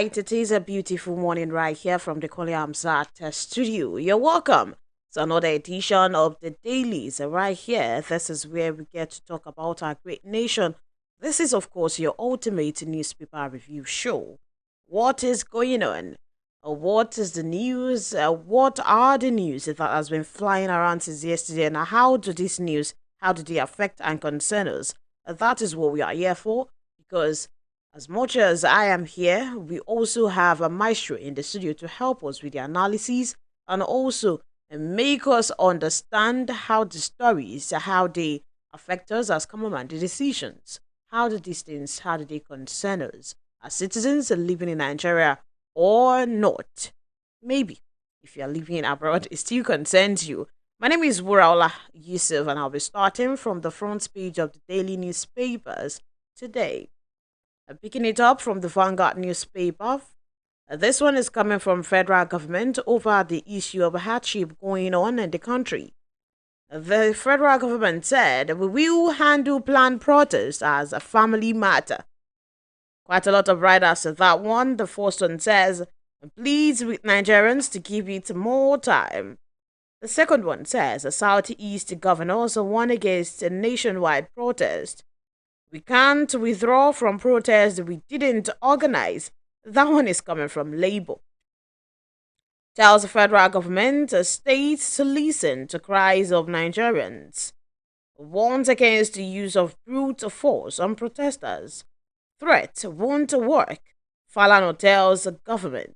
right, it is a beautiful morning right here from the Koli Amzat studio. You're welcome to another edition of the Dailies right here. This is where we get to talk about our great nation. This is, of course, your ultimate newspaper review show. What is going on? What is the news? What are the news that has been flying around since yesterday? And how do they affect and concern us? That is what we are here for because as much as I am here, we also have a maestro in the studio to help us with the analysis and also make us understand how the stories, how they affect us as common man, the decisions, how do they concern us as citizens living in Nigeria or not. Maybe if you're living abroad, it still concerns you. My name is Wuraola Yusuf, and I'll be starting from the front page of the daily newspapers today. Picking it up from the Vanguard newspaper, this one is coming from federal government over the issue of hardship going on in the country. The federal government said we will handle planned protest as a family matter. Quite a lot of writers to that one. The first one says, pleads with Nigerians to give it more time. The second one says, Southeast governors warn against a nationwide protest. We can't withdraw from protests we didn't organize. That one is coming from Labour. Tells the federal government, states to listen to cries of Nigerians. Warns against the use of brute force on protesters. Threat won't work. Falano tells the government.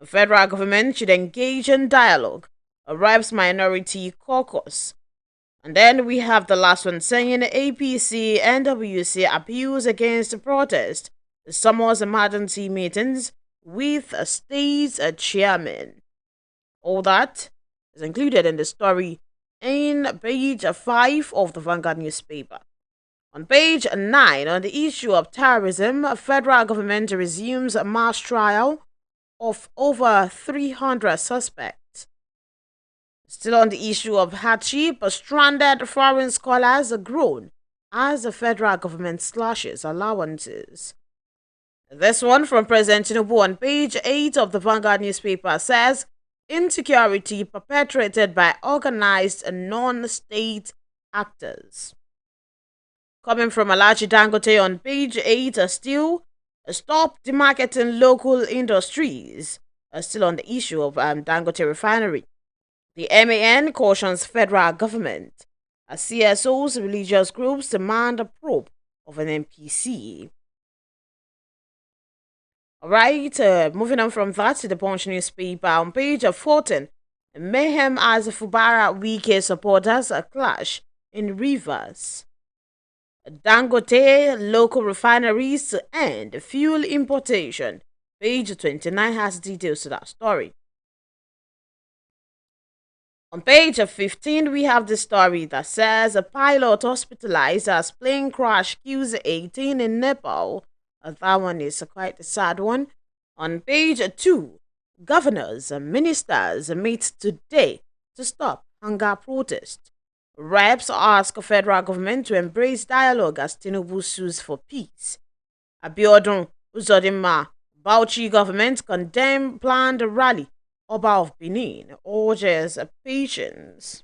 The federal government should engage in dialogue. Arrives minority caucus. And then we have the last one saying APC NWC appeals against the protest. Summers emergency meetings with a state chairman. All that is included in the story in page 5 of the Vanguard newspaper. On page 9, on the issue of terrorism, federal government resumes a mass trial of over 300 suspects. Still on the issue of hardship, stranded foreign scholars are grown as the federal government slashes allowances. This one from President Tinubu on page 8 of the Vanguard newspaper says, insecurity perpetrated by organized non-state actors. Coming from Alhaji Dangote on page 8, still, stop demarketing local industries. Still on the issue of Dangote refinery. The MAN cautions federal government as CSOs, religious groups demand a probe of an MPC. Alright, moving on from that to the Punch newspaper on page 14. Mayhem as Fubara Wike supporters a clash in Rivers. Dangote local refineries to end fuel importation. Page 29 has details to that story. On page 15, we have the story that says a pilot hospitalized as plane crash kills 18 in Nepal. That one is quite a sad one. On page 2, governors and ministers meet today to stop hunger protest. Reps ask federal government to embrace dialogue as Tinubu sues for peace. Abiodun Uzodinma, Bauchi government condemn planned rally. Oba of Benin urges patience.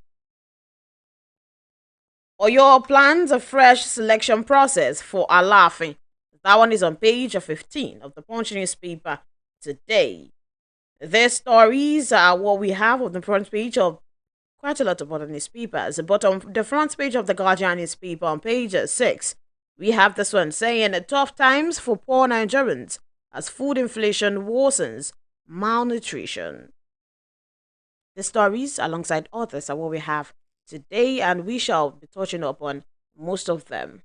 Oyo plans a fresh selection process for Alafin. That one is on page 15 of the Punch newspaper today. Their stories are what we have on the front page of quite a lot of other newspapers. But on the front page of the Guardian newspaper on page 6, we have this one saying tough times for poor Nigerians as food inflation worsens malnutrition. The stories, alongside others, are what we have today, and we shall be touching upon most of them.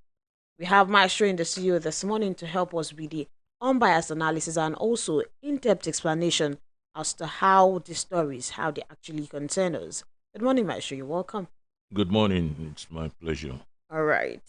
We have Maestro in the studio this morning to help us with the unbiased analysis and also in-depth explanation as to how the stories, how they actually concern us. Good morning, Maestro. You're welcome. Good morning. It's my pleasure. All right.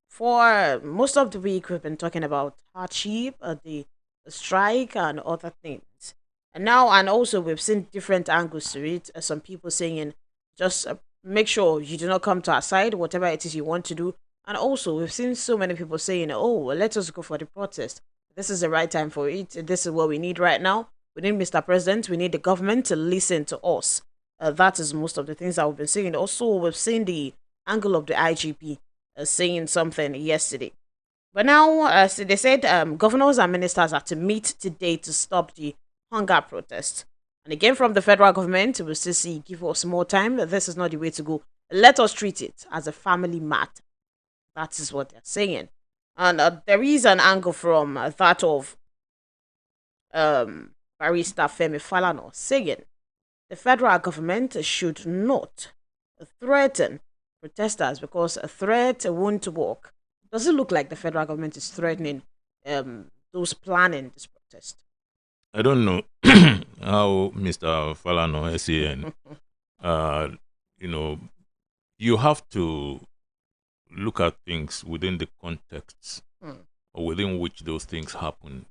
For most of the week, we've been talking about hardship, the strike, and other things. And now, and also, we've seen different angles to it. Some people saying, just make sure you do not come to our side, whatever it is you want to do. And also, we've seen so many people saying, oh, well, let us go for the protest. This is the right time for it. This is what we need right now. We need Mr. President. We need the government to listen to us. That is most of the things that we've been seeing. Also, we've seen the angle of the IGP saying something yesterday. But now, so they said governors and ministers are to meet today to stop the hunger protest. And again, from the federal government, we'll still see, give us more time. This is not the way to go. Let us treat it as a family matter. That is what they're saying. And there is an angle from that of Barrister Femi Falana saying the federal government should not threaten protesters because a threat won't work. Does it look like the federal government is threatening those planning this protest? I don't know how Mr. Falano, SAN, you know, you have to look at things within the context or within which those things happen.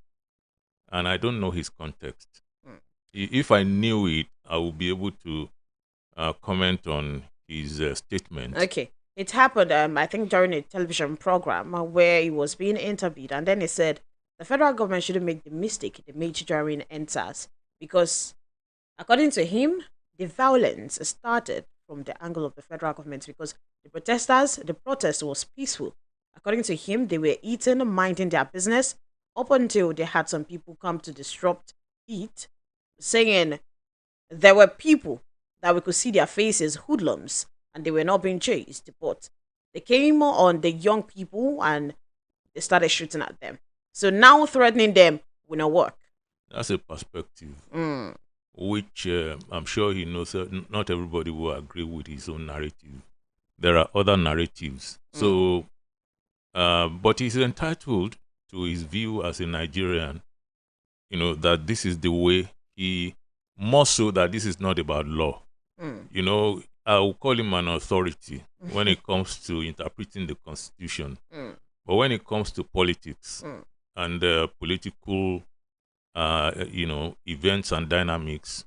And I don't know his context. If I knew it, I would be able to comment on his statement. Okay. It happened, I think, during a television program where he was being interviewed. And then he said the federal government shouldn't make the mistake they made during NSAS because, according to him, the violence started from the angle of the federal government because the protest was peaceful. According to him, they were eating, minding their business up until they had some people come to disrupt it, saying there were people that we could see their faces, hoodlums, and they were not being chased. But they came on the young people and they started shooting at them. So now threatening them will not work. That's a perspective, which I'm sure he knows not everybody will agree with his own narrative. There are other narratives. So, but he's entitled to his view as a Nigerian, that this is the way more so that this is not about law. I will call him an authority when it comes to interpreting the Constitution. But when it comes to politics and political, events and dynamics,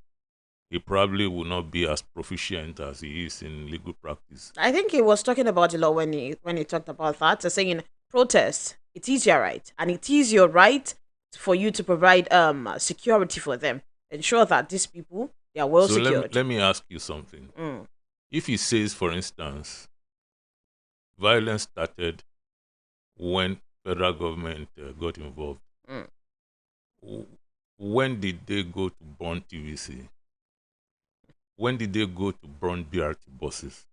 he probably will not be as proficient as he is in legal practice. I think he was talking about the law when he talked about that, saying protest, it is your right, and it is your right for you to provide security for them, ensure that these people they are well secured. Let me ask you something. If he says, for instance, violence started when federal government got involved, when did they go to burn TVC? When did they go to burn BRT buses?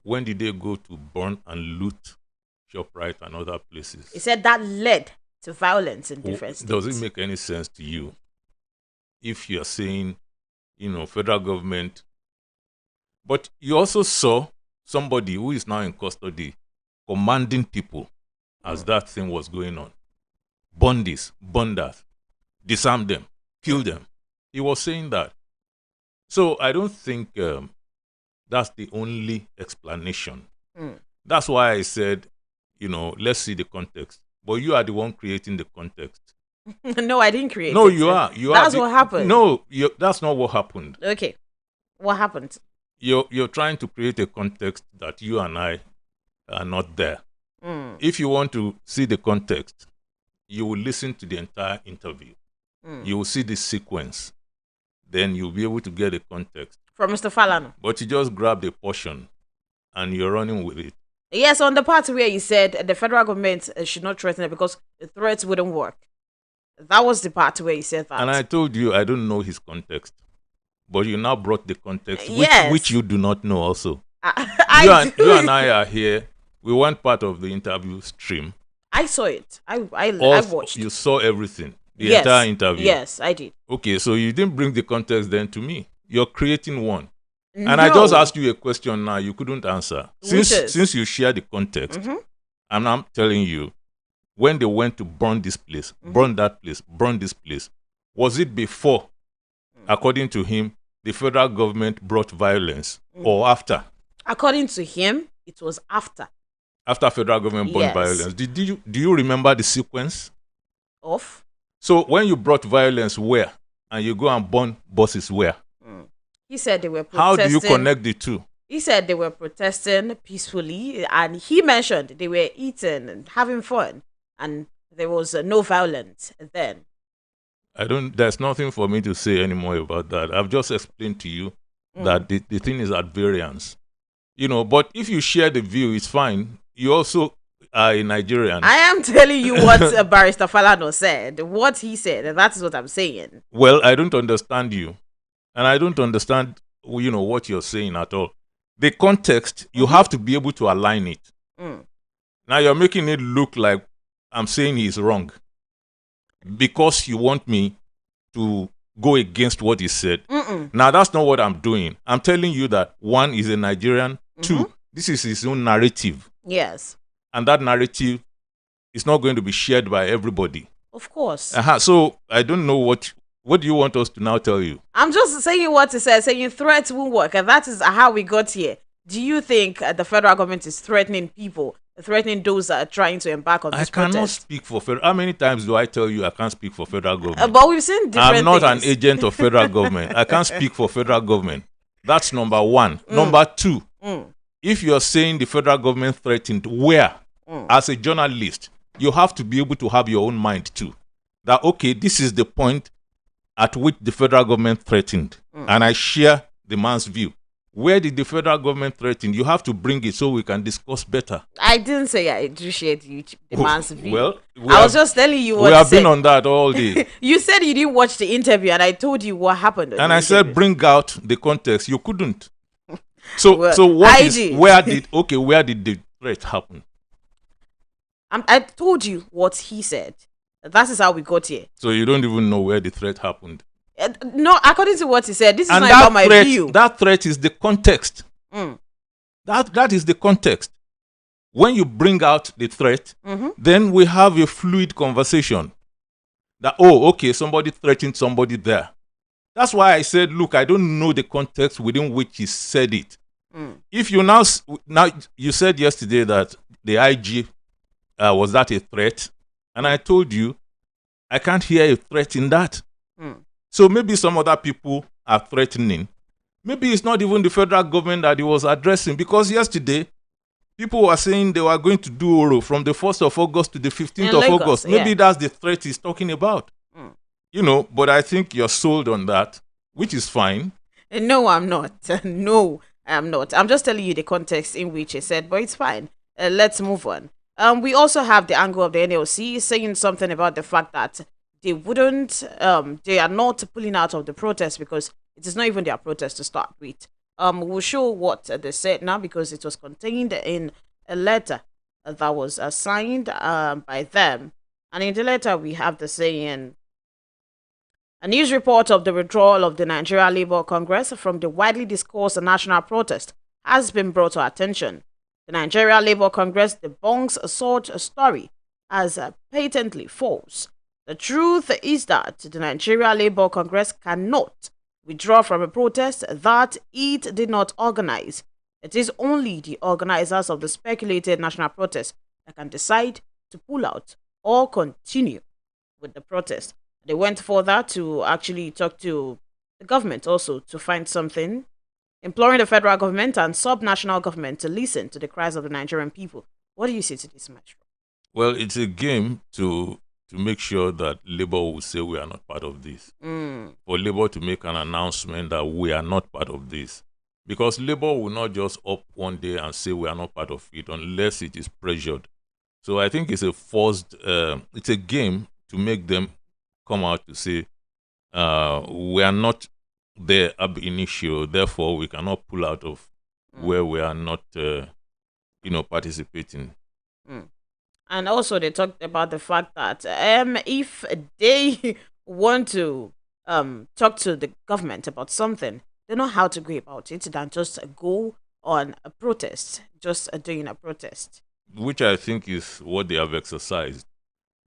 When did they go to burn and loot ShopRite and other places? He said that led to violence in different states. Does it make any sense to you if you're saying, federal government? But you also saw somebody who is now in custody commanding people as that thing was going on. Burn this, burn that, disarm them, kill them. He was saying that. So I don't think that's the only explanation. That's why I said, let's see the context. But you are the one creating the context. No, I didn't create it. No, you are. That's what happened. No, that's not what happened. Okay. What happened? You're trying to create a context that you and I are not there. If you want to see the context, you will listen to the entire interview. You will see the sequence. Then you'll be able to get the context. From Mr. Falano. But you just grabbed a portion and you're running with it. Yes, on the part where he said the federal government should not threaten it because the threats wouldn't work. That was the part where he said that. And I told you I don't know his context. But you now brought the context, which you do not know also. You and I are here. We weren't part of the interview stream. I saw it. I watched. You saw everything. The entire interview. Yes, I did. Okay, so you didn't bring the context then to me. You're creating one. And I just asked you a question now you couldn't answer. Since you share the context, and I'm telling you, when they went to burn this place, burn that place, burn this place, was it before, according to him, the federal government brought violence or after? According to him, it was after. After federal government brought violence. Do you remember the sequence? Of? So when you brought violence where? And you go and burn buses where? He said they were protesting. How do you connect the two? He said they were protesting peacefully, and he mentioned they were eating and having fun. And There was no violence then. There's nothing for me to say anymore about that. I've just explained to you that the thing is at variance. But if you share the view, it's fine. You also are a Nigerian. I am telling you what Barrister Falano said, what he said, and that is what I'm saying. Well, I don't understand you, and I don't understand, what you're saying at all. The context, you have to be able to align it. Now you're making it look like I'm saying he's wrong because you want me to go against what he said. Now that's not what I'm doing. I'm telling you that one is a Nigerian, two, this is his own narrative. Yes. And that narrative is not going to be shared by everybody. Of course. So I don't know what do you want us to now tell you? I'm just saying what it says, saying threats won't work, and that is how we got here. Do you think the federal government is threatening people, threatening those that are trying to embark on this protest? I cannot speak for federal. How many times do I tell you I can't speak for federal government? But we've seen different I'm not things. an agent of federal government. I can't speak for federal government. That's number one. Number two, if you're saying the federal government threatened, where? As a journalist, you have to be able to have your own mind too. That, okay, this is the point at which the federal government threatened. And I share the man's view. Where did the federal government threaten? You have to bring it so we can discuss better. I didn't say I appreciate you, the man's view. Well, I was just telling you what we have been on that all day. You said you didn't watch the interview, and I told you what happened. And I said, bring out the context. You couldn't. So where did the threat happen? I told you what he said. That is how we got here. So you don't even know where the threat happened. No, according to what he said, this is not about my view. That threat is the context. That is the context. When you bring out the threat, then we have a fluid conversation. That, okay, somebody threatened somebody there. That's why I said, look, I don't know the context within which he said it. If you now you said yesterday that the IG was that a threat, and I told you I can't hear a threat in that. So maybe some other people are threatening. Maybe it's not even the federal government that he was addressing, because yesterday people were saying they were going to do Oro from the 1st of August to the 15th of Lagos, August. Maybe that's the threat he's talking about. But I think you're sold on that, which is fine. No, I'm not. No, I'm not. I'm just telling you the context in which he said, but it's fine. Let's move on. We also have the angle of the NLC saying something about the fact that they are not pulling out of the protest because it is not even their protest to start with. We'll show what they said now because it was contained in a letter that was signed by them. And in the letter, we have the saying, a news report of the withdrawal of the Nigeria Labour Congress from the widely discussed national protest has been brought to attention. The Nigeria Labour Congress debunks such story as patently false. The truth is that the Nigeria Labour Congress cannot withdraw from a protest that it did not organize. It is only the organizers of the speculated national protest that can decide to pull out or continue with the protest. They went further to actually talk to the government also to find something, imploring the federal government and sub-national government to listen to the cries of the Nigerian people. What do you say to this, Maestro? Well, it's a game to make sure that Labour will say we are not part of this. For Labour to make an announcement that we are not part of this. Because Labour will not just up one day and say we are not part of it unless it is pressured. So I think it's it's a game to make them come out to say we are not there ab initio, therefore we cannot pull out of where we are not participating. And also they talked about the fact that if they want to talk to the government about something, they know how to go about it than just go on a protest, just doing a protest. Which I think is what they have exercised.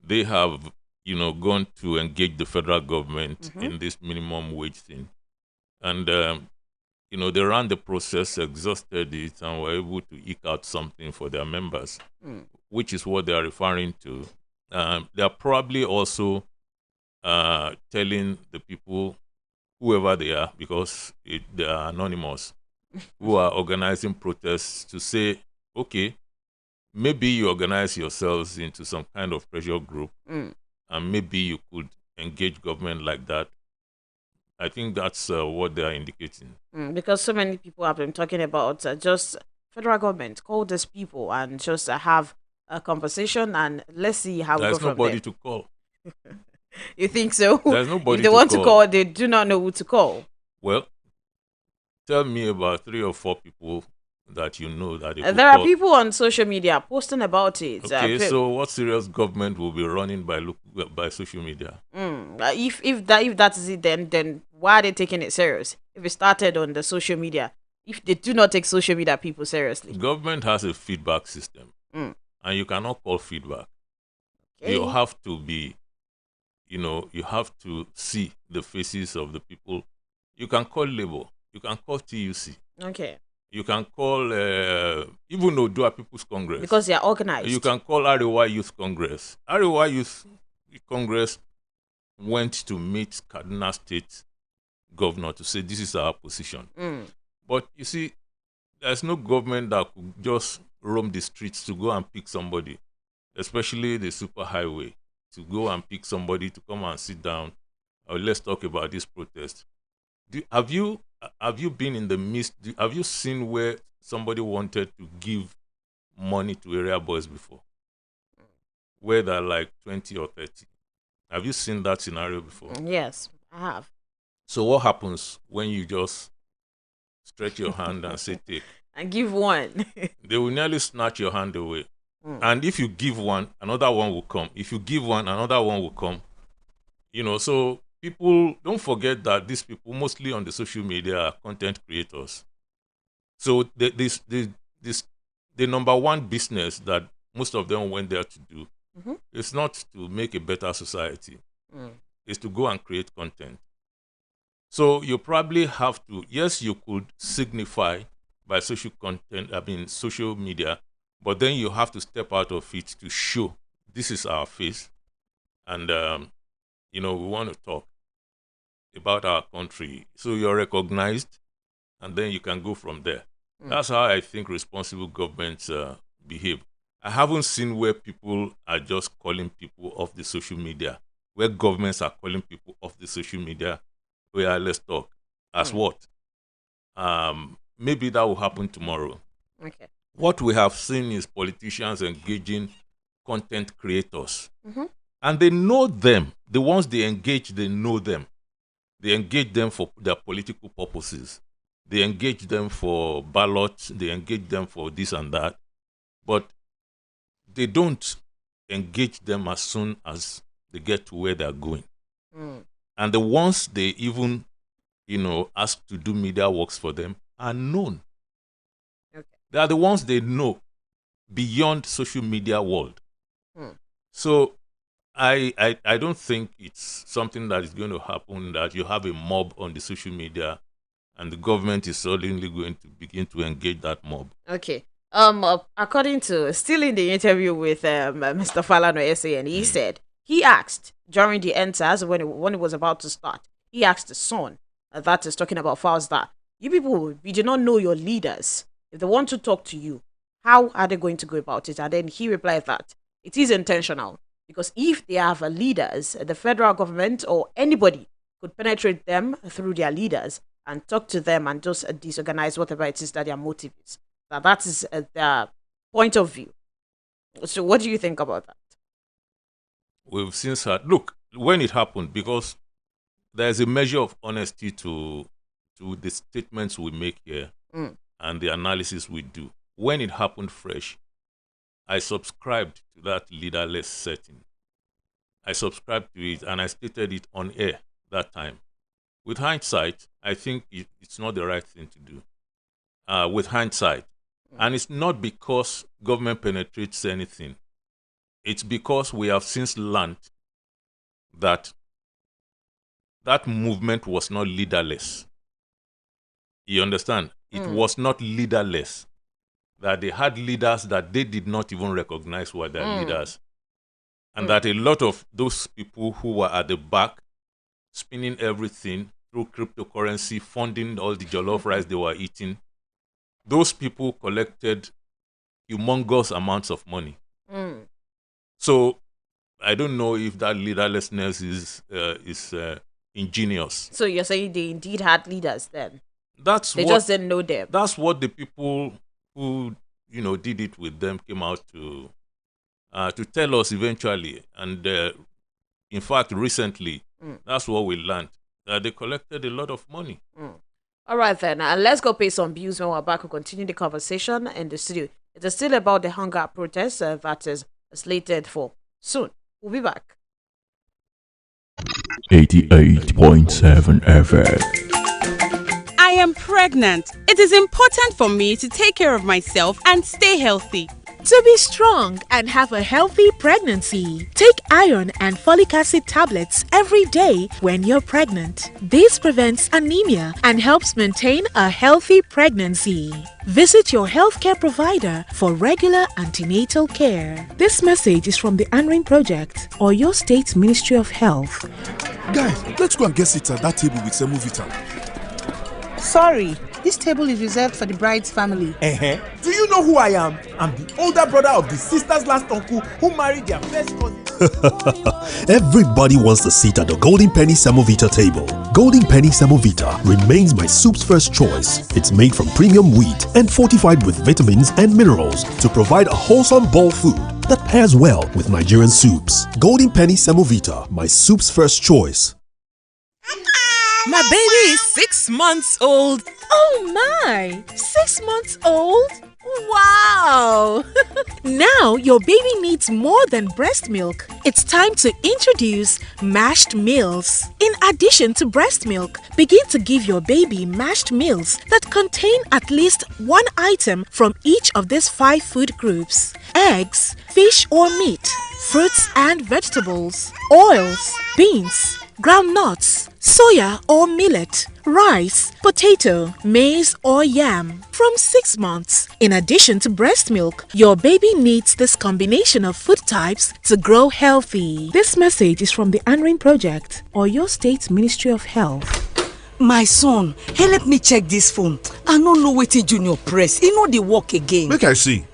They have gone to engage the federal government in this minimum wage thing. And, they ran the process, exhausted it, and were able to eke out something for their members, which is what they are referring to. They are probably also telling the people, whoever they are, because they are anonymous, who are organizing protests, to say, okay, maybe you organize yourselves into some kind of pressure group, Mm. and maybe you could engage government like that. I think that's what they are indicating. Because so many people have been talking about just federal government call these people and just have a conversation and let's see how we go There's from there. nobody to call. You think so? There's If nobody they to want to call. call, they do not know who to call. Well, tell me about 3 or 4 people that you know that they could There are call. people on social media posting about it. Okay, so what serious government will be running by social media? If that is it, then why are they taking it serious? If it started on the social media, if they do not take social media people seriously, Government has a feedback system, mm. and you cannot call feedback. You Okay, have to be, you have to see the faces of the people. You can call Labour, you can call TUC, okay, you can call even Odua People's Congress, because they are you organized. can call Arewa Youth Congress. Arewa Youth Congress went to meet Kaduna State governor to say this is our position. Mm. But you see, there's no government that could just roam the streets to go and pick somebody, especially the superhighway, to go and pick somebody to come and sit down. Let's talk about this protest. Have you been in the midst? Have you seen where somebody wanted to give money to area boys before, where they're like 20 or 30? Have you seen that scenario before? Yes, I have. So what happens when you just stretch your hand and say take? And give one. They will nearly snatch your hand away. Mm. And if you give one, another one will come. If you give one, another one will come. So people don't forget that these people, mostly on the social media, are content creators. So the number one business that most of them went there to do is not to make a better society. Mm. Is to go and create content. So you probably have to, yes, you could signify by social media, but then you have to step out of it to show this is our face. And, we want to talk about our country. So you're recognized, and then you can go from there. That's how I think responsible governments behave. I haven't seen where people are just calling people off the social media, where governments are calling people off the social media. Let's talk. As what? Maybe that will happen tomorrow. Okay. What we have seen is politicians engaging content creators. And they know them. The ones they engage, they know them. They engage them for their political purposes. They engage them for ballots. They engage them for this and that. But they don't engage them as soon as they get to where they're going. And the ones they even, ask to do media works for them are known. Okay. They are the ones they know beyond social media world. So I don't think it's something that is going to happen, that you have a mob on the social media and the government is suddenly going to begin to engage that mob. Okay. According to still in the interview with Mr. Falano SAN, he said he asked during the enters when it was about to start. He asked the son, that is talking about Fausta, you people, we do not know your leaders. If they want to talk to you, how are they going to go about it? And then he replied that it is intentional because if they have leaders, the federal government or anybody could penetrate them through their leaders and talk to them and just disorganize whatever it is that their motive is. That is their point of view. So, what do you think about that? We've since had, look, when it happened, because there's a measure of honesty to the statements we make here and the analysis we do. When it happened fresh, I subscribed to that leaderless setting. I subscribed to it and I stated it on air that time. With hindsight, I think it's not the right thing to do. With hindsight. And it's not because government penetrates anything. It's because we have since learned that that movement was not leaderless. You understand? It was not leaderless. That they had leaders that they did not even recognize were their leaders. And that a lot of those people who were at the back, spinning everything through cryptocurrency, funding all the jollof rice they were eating, those people collected, humongous amounts of money. Mm. So I don't know if that leaderlessness is ingenious. So you're saying they indeed had leaders then? They just didn't know them. That's what the people who did it with them came out to tell us eventually. And in fact, recently, that's what we learned. They collected a lot of money. All right then, let's go pay some bills. When we're back, we'll continue the conversation in the studio. It is still about the hunger protest that is slated for soon. We'll be back. 88.7 FM. I am pregnant. It is important for me to take care of myself and stay healthy. To be strong and have a healthy pregnancy, take iron and folic acid tablets every day when you're pregnant. This prevents anemia and helps maintain a healthy pregnancy. Visit your healthcare provider for regular antenatal care. This message is from the Anrin Project or your state's Ministry of Health. Guys, let's go and get seats at that table with Semovita. Sorry, this table is reserved for the bride's family. Do you know who I am? I'm the older brother of the sister's last uncle who married their first cousin. Everybody wants a seat at the Golden Penny Semovita table. Golden Penny Semovita remains my soup's first choice. It's made from premium wheat and fortified with vitamins and minerals to provide a wholesome bowl food that pairs well with Nigerian soups. Golden Penny Semovita, my soup's first choice. My baby is 6 months old. Oh my! 6 months old? Wow! Now your baby needs more than breast milk. It's time to introduce mashed meals. In addition to breast milk, begin to give your baby mashed meals that contain at least one item from each of these 5 food groups: eggs, fish or meat, fruits and vegetables, oils, beans, groundnuts, soya or millet, rice, potato, maize or yam from 6 months. In addition to breast milk, your baby needs this combination of food types to grow healthy. This message is from the Anrin Project or your state's Ministry of Health. My son, help me check this phone. I don't know wetin Junior press. E no dey work again. Make I see.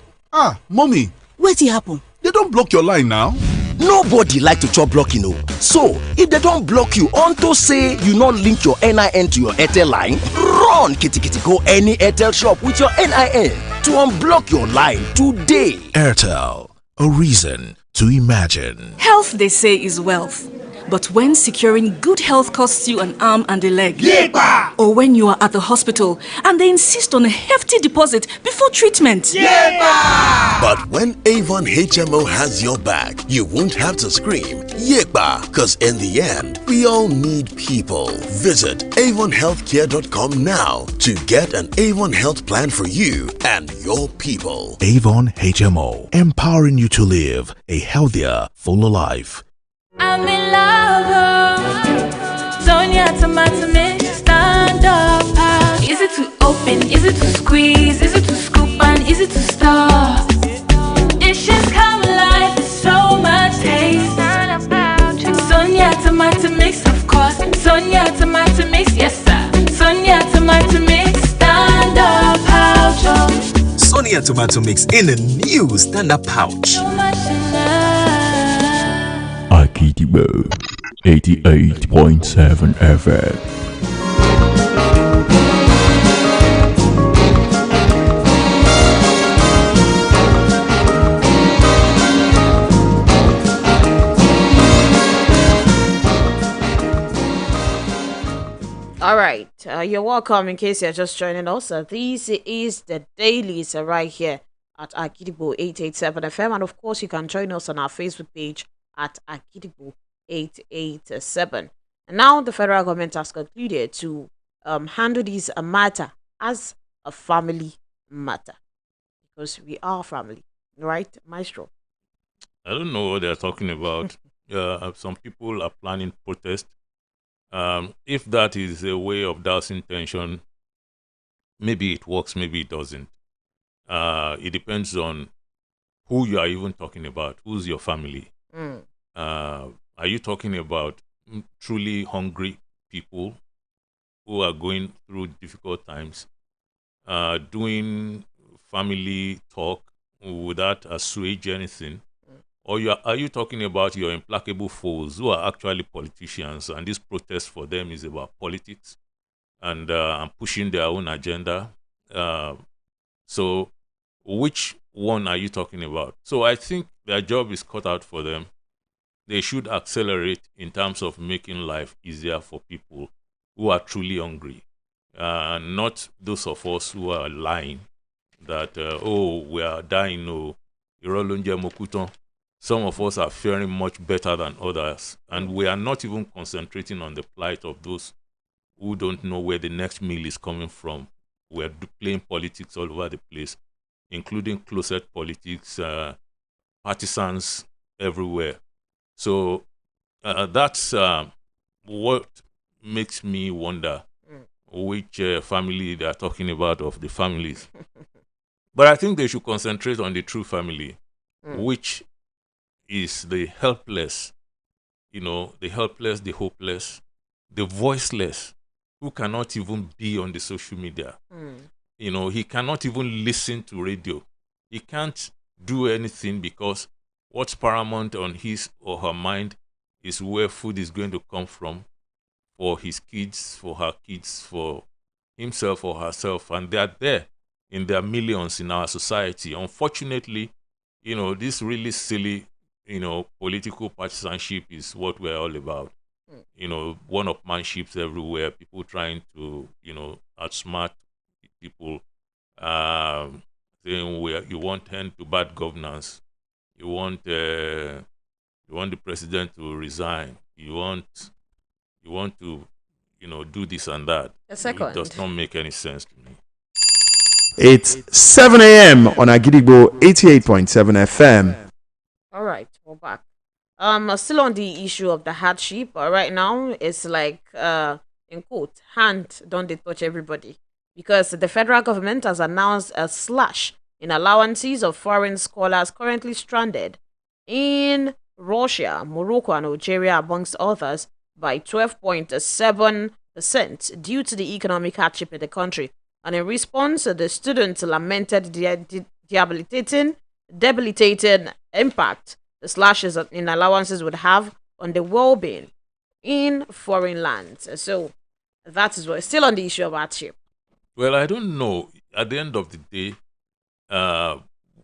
Mommy. Wetin happen? They don't block your line now. Nobody like to chop blocking, no. So, if they don't block you unto say you not link your NIN to your Airtel line, run kitty go any Airtel shop with your NIN to unblock your line today. Airtel, a reason to imagine. Health, they say, is wealth. But when securing good health costs you an arm and a leg, or when you are at the hospital and they insist on a hefty deposit before treatment, but when Avon HMO has your back, you won't have to scream "Yekba," cause in the end, we all need people. Visit avonhealthcare.com now to get an Avon health plan for you and your people. Avon HMO, empowering you to live a healthier, fuller life. I'm in love, Sonia tomato mix, stand up. Is it to open, is it to squeeze, is it to scoop and is it to stir? Dishes come alive, there's so much taste. Sonia tomato mix, of course. Sonia tomato mix, yes sir. Sonia tomato mix, stand up pouch. Sonia tomato mix in a new stand-up pouch. So much enough. OGIDI 88.7 FM. All right, you're welcome. In case you're just joining us, this is the dailies right here at Akidigbo 887 FM, and of course you can join us on our Facebook page at Akidigbo 887. And now the federal government has concluded to handle this matter as a family matter, because we are family, right, Maestro? I don't know what they're talking about. Some people are planning protest. If that is a way of dousing tension, maybe it works, maybe it doesn't. It depends on who you are even talking about. Who's your family? Are you talking about truly hungry people who are going through difficult times? Doing family talk would that assuage anything? Or are you talking about your implacable foes who are actually politicians, and this protest for them is about politics and pushing their own agenda? So which one are you talking about? So I think their job is cut out for them. They should accelerate in terms of making life easier for people who are truly hungry, not those of us who are lying that, we are dying. No, Irolunje Mokuton. Some of us are faring much better than others, and we are not even concentrating on the plight of those who don't know where the next meal is coming from. We're playing politics all over the place, including closet politics, partisans everywhere. So that's what makes me wonder which family they are talking about of the families. But I think they should concentrate on the true family, which is the helpless, the helpless, the hopeless, the voiceless, who cannot even be on the social media. He cannot even listen to radio. He can't do anything because what's paramount on his or her mind is where food is going to come from for his kids, for her kids, for himself or herself. And they are there in their millions in our society. Unfortunately, this really silly, political partisanship is what we're all about. One-upmanships everywhere, people trying to, outsmart people, saying you want end to bad governance, you want the president to resign, you want to, do this and that. Second. It does not make any sense to me. It's 7 a.m. on Agidigbo 88.7 FM. All right, we're back. Still on the issue of the hardship. Right now, it's like, in quote, hand don't they touch everybody, because the federal government has announced a slash in allowances of foreign scholars currently stranded in Russia, Morocco, and Algeria, amongst others, by 12.7% due to the economic hardship in the country. And in response, the students lamented the debilitating impact the slashes in allowances would have on the well-being in foreign lands. So that is what still on the issue of hardship. Well, I don't know. At the end of the day,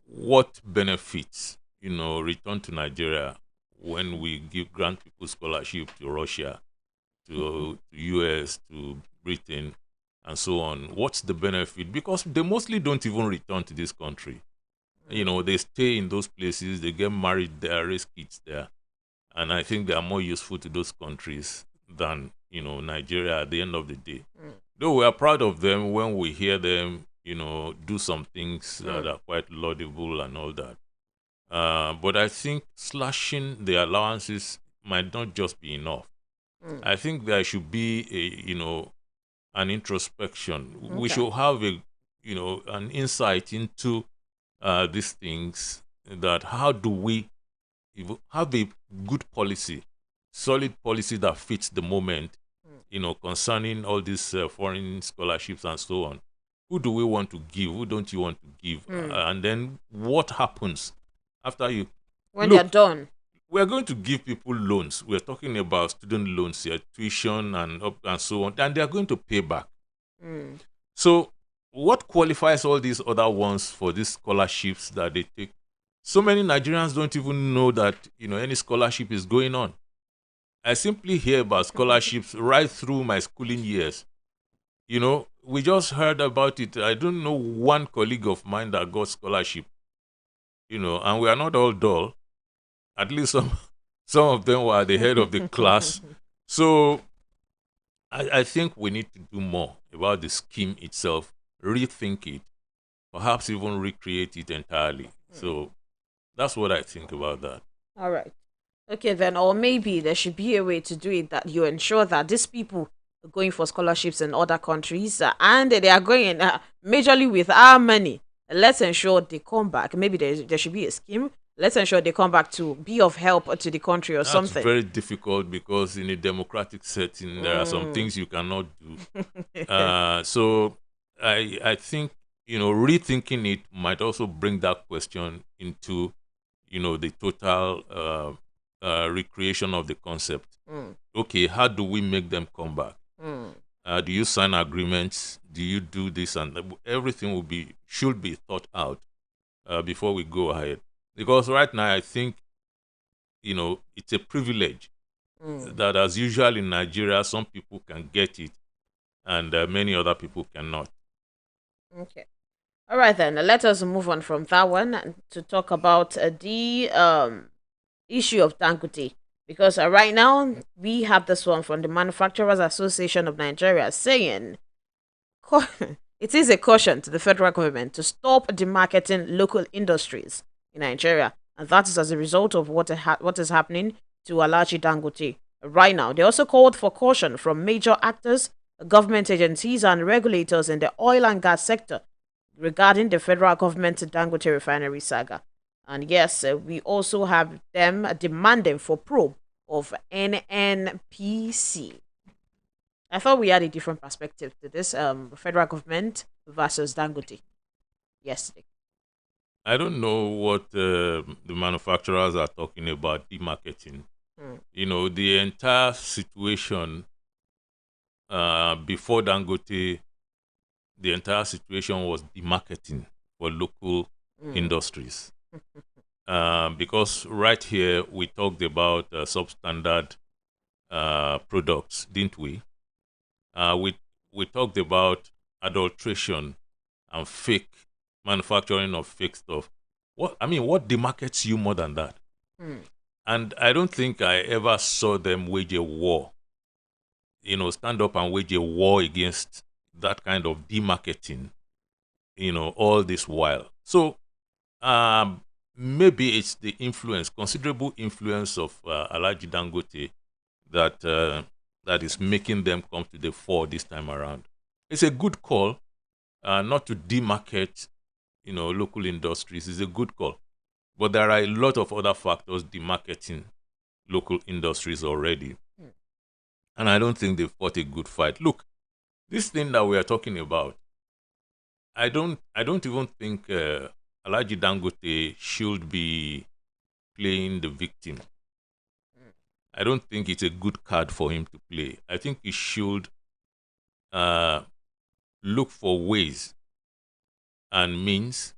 what benefits, return to Nigeria when we grant people scholarship to Russia, to US, to Britain, and so on? What's the benefit? Because they mostly don't even return to this country. They stay in those places, they get married there, raise kids there. And I think they are more useful to those countries than, Nigeria at the end of the day. Though we are proud of them when we hear them, do some things that are quite laudable and all that. But I think slashing the allowances might not just be enough. I think there should be an introspection. Okay. We should have an insight into these things, that how do we have a good policy, solid policy that fits the moment, concerning all these foreign scholarships and so on. Who do we want to give? Who don't you want to give? And then what happens after you? When they're done. We're going to give people loans. We're talking about student loans here, tuition and so on, and they're going to pay back. So what qualifies all these other ones for these scholarships that they take? So many Nigerians don't even know that, any scholarship is going on. I simply hear about scholarships right through my schooling years. We just heard about it. I don't know one colleague of mine that got scholarship, and we are not all dull. At least some of them were the head of the class. So I think we need to do more about the scheme itself, rethink it, perhaps even recreate it entirely. So that's what I think about that. All right. Okay, then, or maybe there should be a way to do it that you ensure that these people are going for scholarships in other countries and they are going majorly with our money. Let's ensure they come back. Maybe there should be a scheme. Let's ensure they come back to be of help to the country or something. That's very difficult because in a democratic setting, there are some things you cannot do. So I think rethinking it might also bring that question into, the total recreation of the concept. Okay, how do we make them come back? Do you sign agreements? Do you do this? And everything should be thought out before we go ahead. Because right now, I think, it's a privilege that, as usual in Nigeria, some people can get it and many other people cannot. Okay. All right, then. Let us move on from that one to talk about the issue of Dangote. Because right now, we have this one from the Manufacturers Association of Nigeria saying it is a caution to the federal government to stop demarketing local industries in Nigeria. And that is as a result of what is happening to Alhaji Dangote right now. They also called for caution from major actors, government agencies, and regulators in the oil and gas sector regarding the federal government Dangote refinery saga. And yes, we also have them demanding for probe of NNPC. I thought we had a different perspective to this federal government versus Dangote yesterday. I don't know what the manufacturers are talking about demarketing. The entire situation before Dangote, the entire situation was demarketing for local industries. Because right here we talked about substandard products, didn't we? We talked about adulteration and fake manufacturing of fake stuff. What demarkets you more than that? And I don't think I ever saw them wage a war. Stand up and wage a war against that kind of demarketing. All this while. So maybe it's the considerable influence of Alhaji Dangote that is making them come to the fore this time around. It's a good call not to demarket, local industries. It's a good call. But there are a lot of other factors demarketing local industries already. And I don't think they fought a good fight. Look, this thing that we are talking about, I don't even think Alhaji Dangote should be playing the victim. I don't think it's a good card for him to play. I think he should look for ways and means.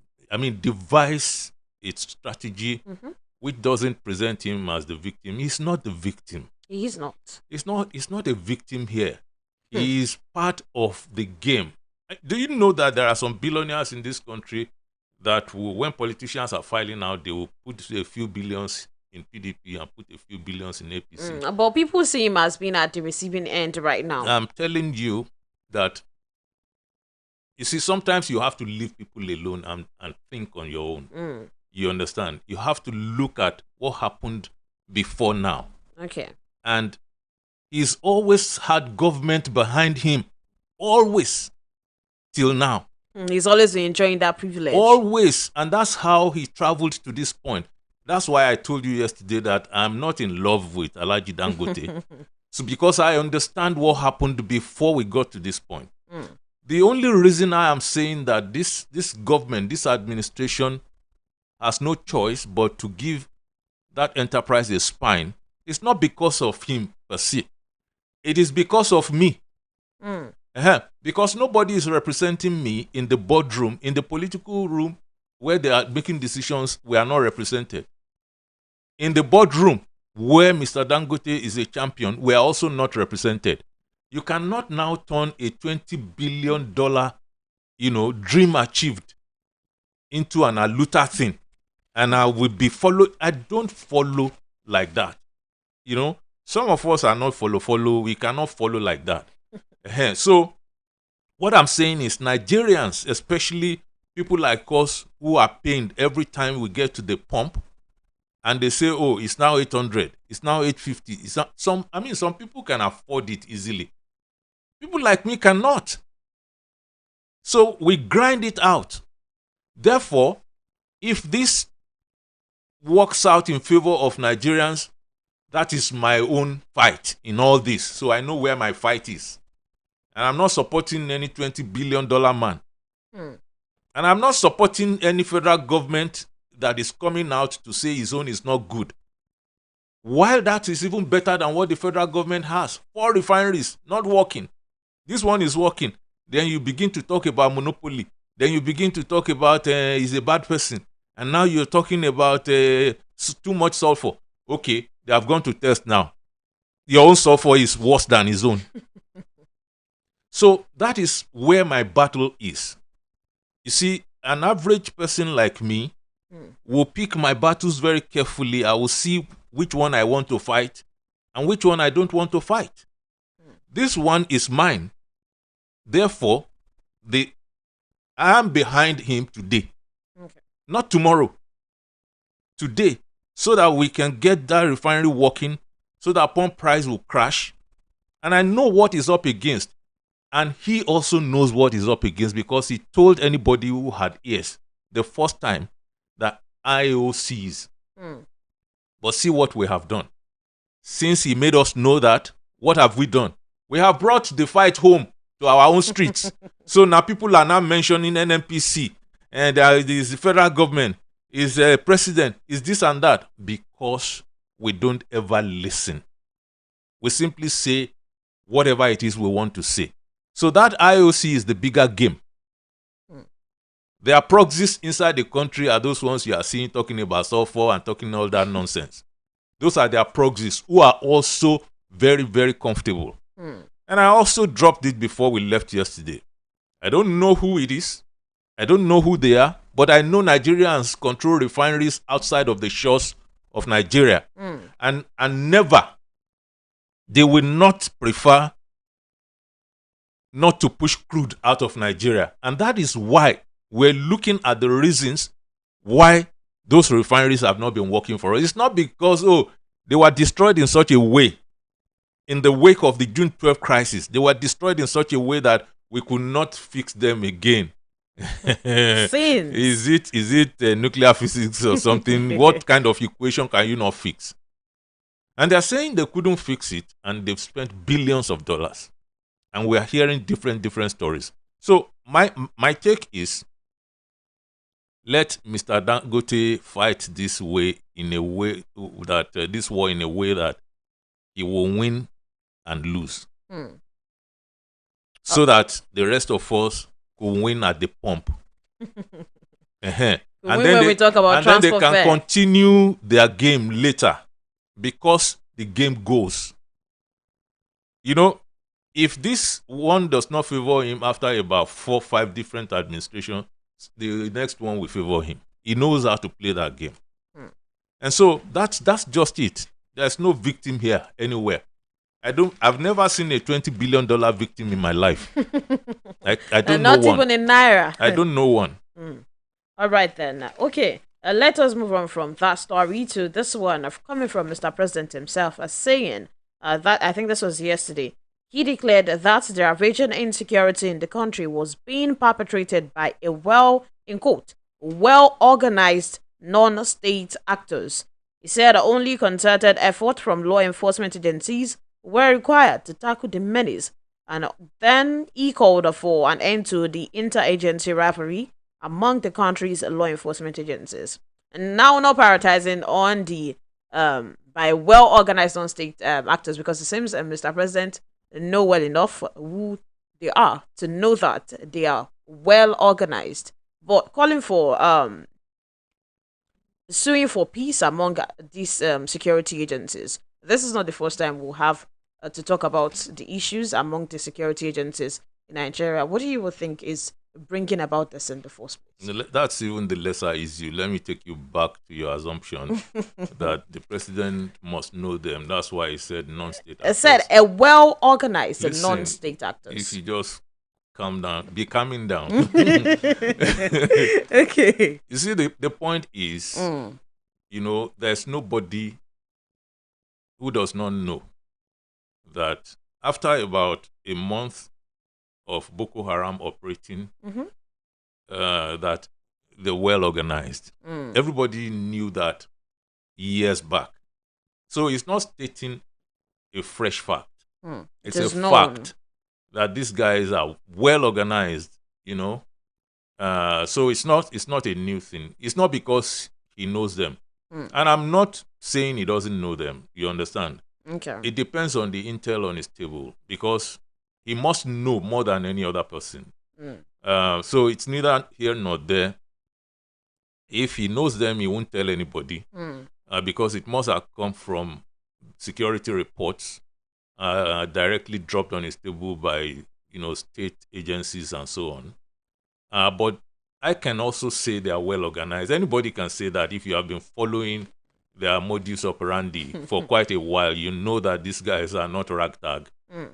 Devise its strategy which doesn't present him as the victim. He's not the victim. He's not. He's not a victim here. He is part of the game. Do you know that there are some billionaires in this country that when politicians are filing out, they will put a few billions in PDP and put a few billions in APC. But people see him as being at the receiving end right now. I'm telling you that, you see, sometimes you have to leave people alone and think on your own. You understand? You have to look at what happened before now. Okay. And he's always had government behind him. Always. Till now. He's always been enjoying that privilege. Always. And that's how he traveled to this point. That's why I told you yesterday that I'm not in love with Alhaji Dangote. So because I understand what happened before we got to this point. The only reason I am saying that this government, this administration has no choice but to give that enterprise a spine is not because of him per se. It is because of me. Because nobody is representing me in the boardroom, in the political room where they are making decisions. We are not represented. In the boardroom where Mr. Dangote is a champion, we are also not represented. You cannot now turn a $20 billion, dream achieved into an aluta thing. And I will be followed. I don't follow like that. Some of us are not follow. We cannot follow like that. So what I'm saying is Nigerians, especially people like us who are pained every time we get to the pump and they say, oh, it's now 800, it's now 850. It's not, some people can afford it easily. People like me cannot. So we grind it out. Therefore, if this works out in favor of Nigerians, that is my own fight in all this. So I know where my fight is. And I'm not supporting any $20 billion man. And I'm not supporting any federal government that is coming out to say his own is not good. While that is even better than what the federal government has. 4 refineries not working. This one is working. Then you begin to talk about monopoly. Then you begin to talk about he's a bad person. And now you're talking about too much sulfur. Okay, they have gone to test now. Your own sulfur is worse than his own. So that is where my battle is. You see, an average person like me will pick my battles very carefully. I will see which one I want to fight and which one I don't want to fight. This one is mine. Therefore, I am behind him today. Okay. Not tomorrow. Today. So that we can get that refinery working, so that pump price will crash. And I know what he's up against. And he also knows what he's up against because he told anybody who had ears the first time that IOCs. But see what we have done. Since he made us know that, what have we done? We have brought the fight home to our own streets. So now people are now mentioning NNPC and is the federal government, is president, is this and that, because we don't ever listen. We simply say whatever it is we want to say. So that IOC is the bigger game. There are proxies inside the country are those ones you are seeing talking about sulfur and talking all that nonsense. Those are their proxies who are also very, very comfortable. And I also dropped it before we left yesterday. I don't know who it is. I don't know who they are. But I know Nigerians control refineries outside of the shores of Nigeria. And never, they will not prefer not to push crude out of Nigeria. And that is why we're looking at the reasons why those refineries have not been working for us. It's not because, they were destroyed in such a way in the wake of the June 12 crisis. They were destroyed in such a way that we could not fix them again. Is it nuclear physics or something? What kind of equation can you not fix? And they're saying they couldn't fix it, and they've spent billions of dollars. And we are hearing different stories. So my take is, let Mr. Dangote fight this way in a way that this war in a way that he will win and lose, so that the rest of us could win at the pump. And then we talk about then they can fare. continue their game later, because the game goes. You know, if this one does not favor him after about 4 or 5 different administrations, the next one will favor him. He knows how to play that game. And so that's just it. There's no victim here anywhere. I've never seen a $20 billion victim in my life. I don't know one. Not even in Naira. I don't know one. All right then. Okay. Let us move on from that story to this one coming from Mr. President himself, saying that, I think this was yesterday, he declared that the ravaging insecurity in the country was being perpetrated by a well-organized non-state actors. He said only concerted effort from law enforcement agencies were required to tackle the menace, and then he called for an end to the interagency rivalry among the country's law enforcement agencies. And now not prioritizing on the by well-organized non-state actors, because it seems Mr. President know well enough who they are to know that they are well-organized, but calling for suing for peace among these security agencies. This is not the first time we'll have to talk about the issues among the security agencies in Nigeria. What do you think is bringing about this in the first place? That's even the lesser issue. Let me take you back to your assumption that the president must know them. That's why he said non-state actors. It said a well-organized non-state actors. If you just calm down, be calming down. Okay. You see, the point is, there's nobody who does not know that after about a month of Boko Haram operating, that they're well organized. Everybody knew that years back. So it's not stating a fresh fact. It's a fact that these guys are well organized, So it's not a new thing. It's not because he knows them. And I'm not saying he doesn't know them. You understand? Okay. It depends on the intel on his table, because he must know more than any other person. So it's neither here nor there. If he knows them, he won't tell anybody, because it must have come from security reports directly dropped on his table by state agencies and so on. But I can also say they are well organized. Anybody can say that if you have been following their modus operandi for quite a while, you know that these guys are not ragtag.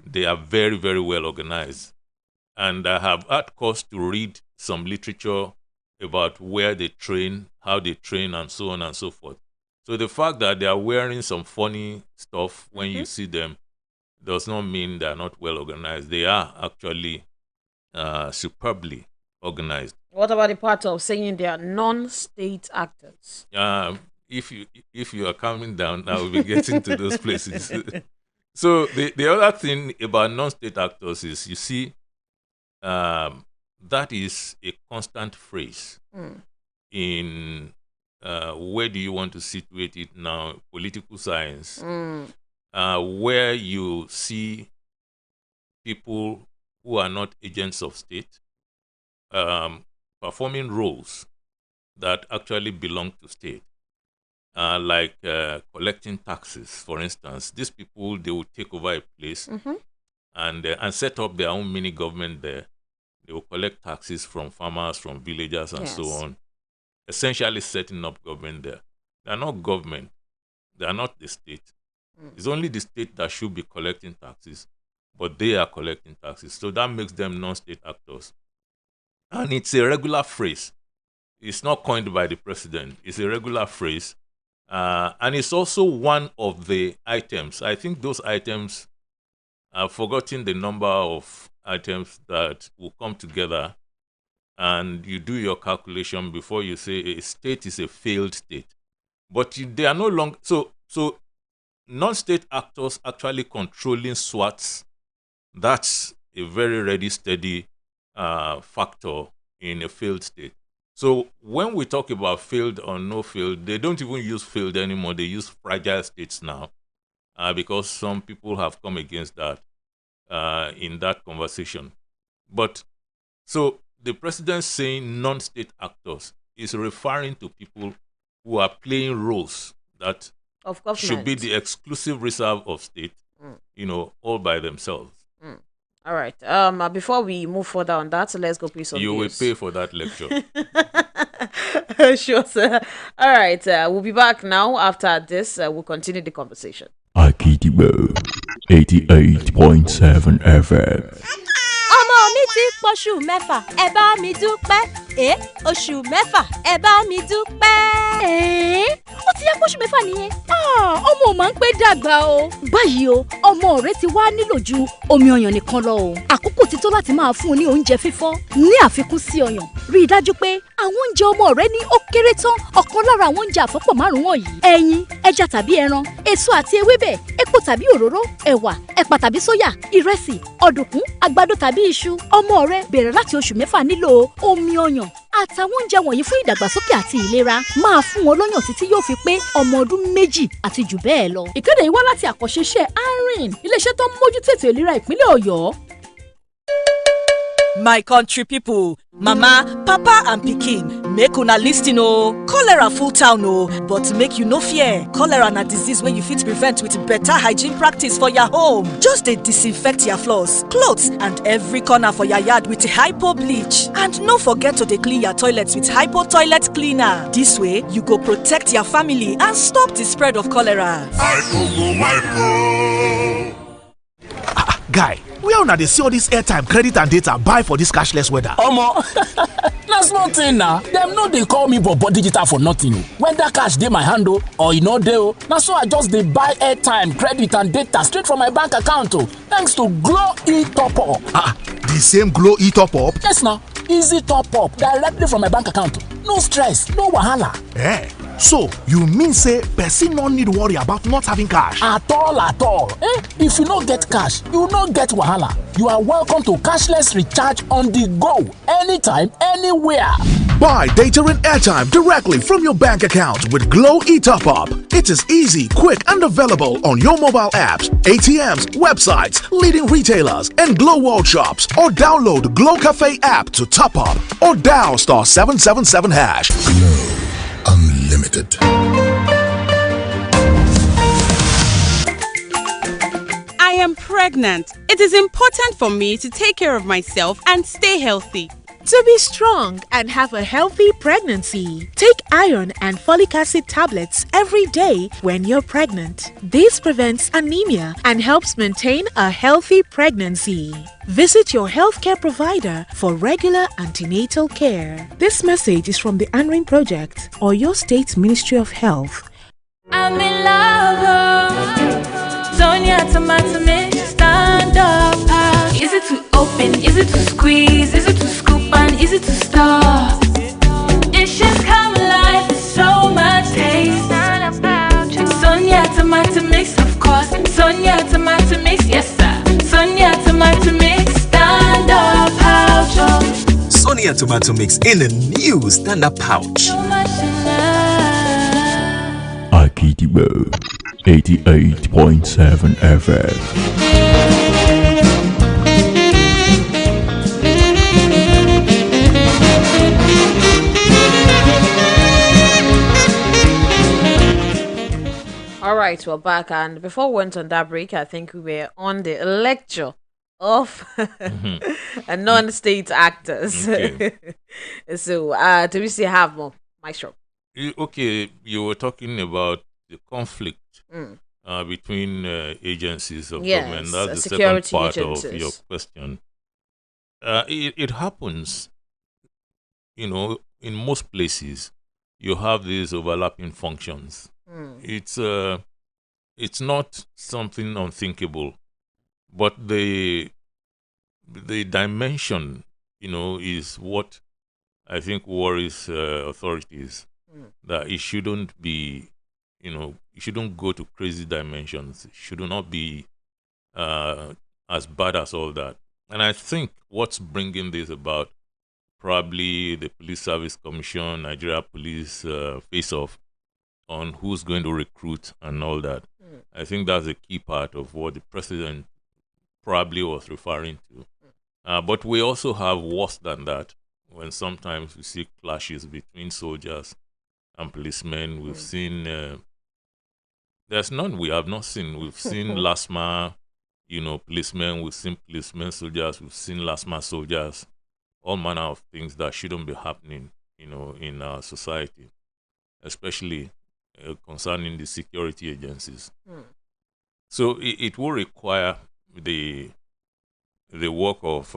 They are very, very well organized. And I have had cause to read some literature about where they train, how they train, and so on and so forth. So the fact that they are wearing some funny stuff when you see them does not mean they are not well organized. They are actually superbly organized. What about the part of saying they are non-state actors? If you are coming down, I will be getting to those places. So the other thing about non-state actors is, you see, that is a constant phrase in where do you want to situate it now? Political science, where you see people who are not agents of state performing roles that actually belong to state, like collecting taxes, for instance. These people, they will take over a place and set up their own mini government there. They will collect taxes from farmers, from villagers, and so on, essentially setting up government there. They are not government. They are not the state. It's only the state that should be collecting taxes, but they are collecting taxes. So that makes them non-state actors. And it's a regular phrase. It's not coined by the president. It's a regular phrase. And it's also one of the items. I think those items, I've forgotten the number of items that will come together, and you do your calculation before you say a state is a failed state. But they are no longer... So non-state actors actually controlling SWATs, that's a very ready, steady factor in a failed state. So when we talk about failed or no failed, they don't even use failed anymore. They use fragile states now, because some people have come against that in that conversation. But so the president saying non-state actors is referring to people who are playing roles that should be the exclusive reserve of state, all by themselves. All right. Before we move further on that, let's go pay some You bills. will pay for that lecture. Sure, sir. All right. We'll be back now. After this, we'll continue the conversation. Akidibo 88.7 FM. ọmọ mi ti pọ̀ṣù mẹ́fà ẹ bá mi dúpẹ́ oṣù mẹ́fà ẹ bá mi dúpẹ́. ó ti yẹ pọ̀ṣù mẹ́fà nìyẹn. ọmọ ò máa ń pẹ́ dàgbà o. báyìí o ọmọ rẹ ti wá nílò ju omi ọyàn nìkan lọ o. àkókò ti tó láti máa fún un ní oúnjẹ fífọ́ ní àfikún sí ọyàn. rí i dájú pé àwọn oúnjẹ ọmọ rẹ ní ó kéré tán ọ̀kan lára àwọn oúnjẹ àfọ́pọ̀ márùn-ún wọ̀nyí: ẹyin, ẹja tàbí ẹran, èso àti ewébẹ̀, epo tàbí òróró, ẹ̀wà, ẹ̀pà tàbí sóyà, ìrẹsì, ọ̀dùnkún, àgbàdo tàbí iṣu. ọmọ rẹ bẹ̀rẹ̀ láti oṣù mẹ́fà nílò omi ọyàn àtàwọn oúnjẹ wọ̀nyí fún ìdàgbàsókè àti ìlera. máa fún wọn lọ́yàn títí yóò fi pé ọmọ ọdún 2 àti jù bẹ́ẹ̀ lọ. ìkéde yìí wá láti àkànṣe iṣẹ́ ARIN, iléeṣẹ́ tó ń mójútó ètò ìlera ìpínlẹ̀ Ọ̀yọ́. My country people, mama, papa and pikin, make una listen o. Cholera full town o, but make you no fear. Cholera na disease wey you fit prevent with better hygiene practice for your home. Just dey disinfect your floors, clothes and every corner for your yard with hypo bleach. And no forget to dey clean your toilets with hypo toilet cleaner. This way, you go protect your family and stop the spread of cholera. Guy, where una dey see all this airtime, credit and data buy for this cashless weather? Omo, na small thing na. Dem no dey call me bobo digital for nothing o. When that cash dey my hand o, or e no dey o, na so I just dey buy airtime, credit and data straight from my bank account o. Thanks to Glow e-top up. The same Glow e-top up? Yes na, easy top up directly from my bank account. No stress, no wahala. Eh? So, you mean say person no need worry about not having cash? At all. If you no get cash, you no get wahala. You are welcome to cashless recharge on the go, anytime, anywhere. Buy data and airtime directly from your bank account with Glow eTop Up. It is easy, quick, and available on your mobile apps, ATMs, websites, leading retailers, and Glow World shops. Or download Glow Cafe app to top up, or dial *777#. Glow Unlimited. I am pregnant. It is important for me to take care of myself and stay healthy. To be strong and have a healthy pregnancy, take iron and folic acid tablets every day when you're pregnant. This prevents anemia and helps maintain a healthy pregnancy. Visit your healthcare provider for regular antenatal care. This message is from the ANRIN Project or your state's Ministry of Health. I'm in love. Sonia tomato mix, stand up. Is it to open? Is it to squeeze? Is it to scoop? And is it to stop? It's just come alive with so much taste. Sonia tomato mix, of course. Sonia tomato mix, yes sir. Sonia tomato mix, stand up pouch. Sonia tomato mix in a new stand-up pouch. OGIDI 88.7 FM. All right, we're back, and before we went on that break, I think we were on the lecture of non-state actors. Okay. So, do we still have more, Maestro? Okay, you were talking about the conflict Mm. Between agencies of Yes, government. That's the security second part agencies. of your question. It happens, in most places, you have these overlapping functions. Mm. It's not something unthinkable, but the dimension, is what I think worries authorities. That it shouldn't be, it shouldn't go to crazy dimensions. It should not be as bad as all that. And I think what's bringing this about, probably the Police Service Commission, Nigeria Police face-off on who's going to recruit and all that. I think that's a key part of what the president probably was referring to. But we also have worse than that, when sometimes we see clashes between soldiers and policemen. We've seen, there's none we have not seen. We've seen LASMA, policemen, we've seen policemen soldiers, we've seen LASMA soldiers, all manner of things that shouldn't be happening, in our society, especially concerning the security agencies. So it will require the work of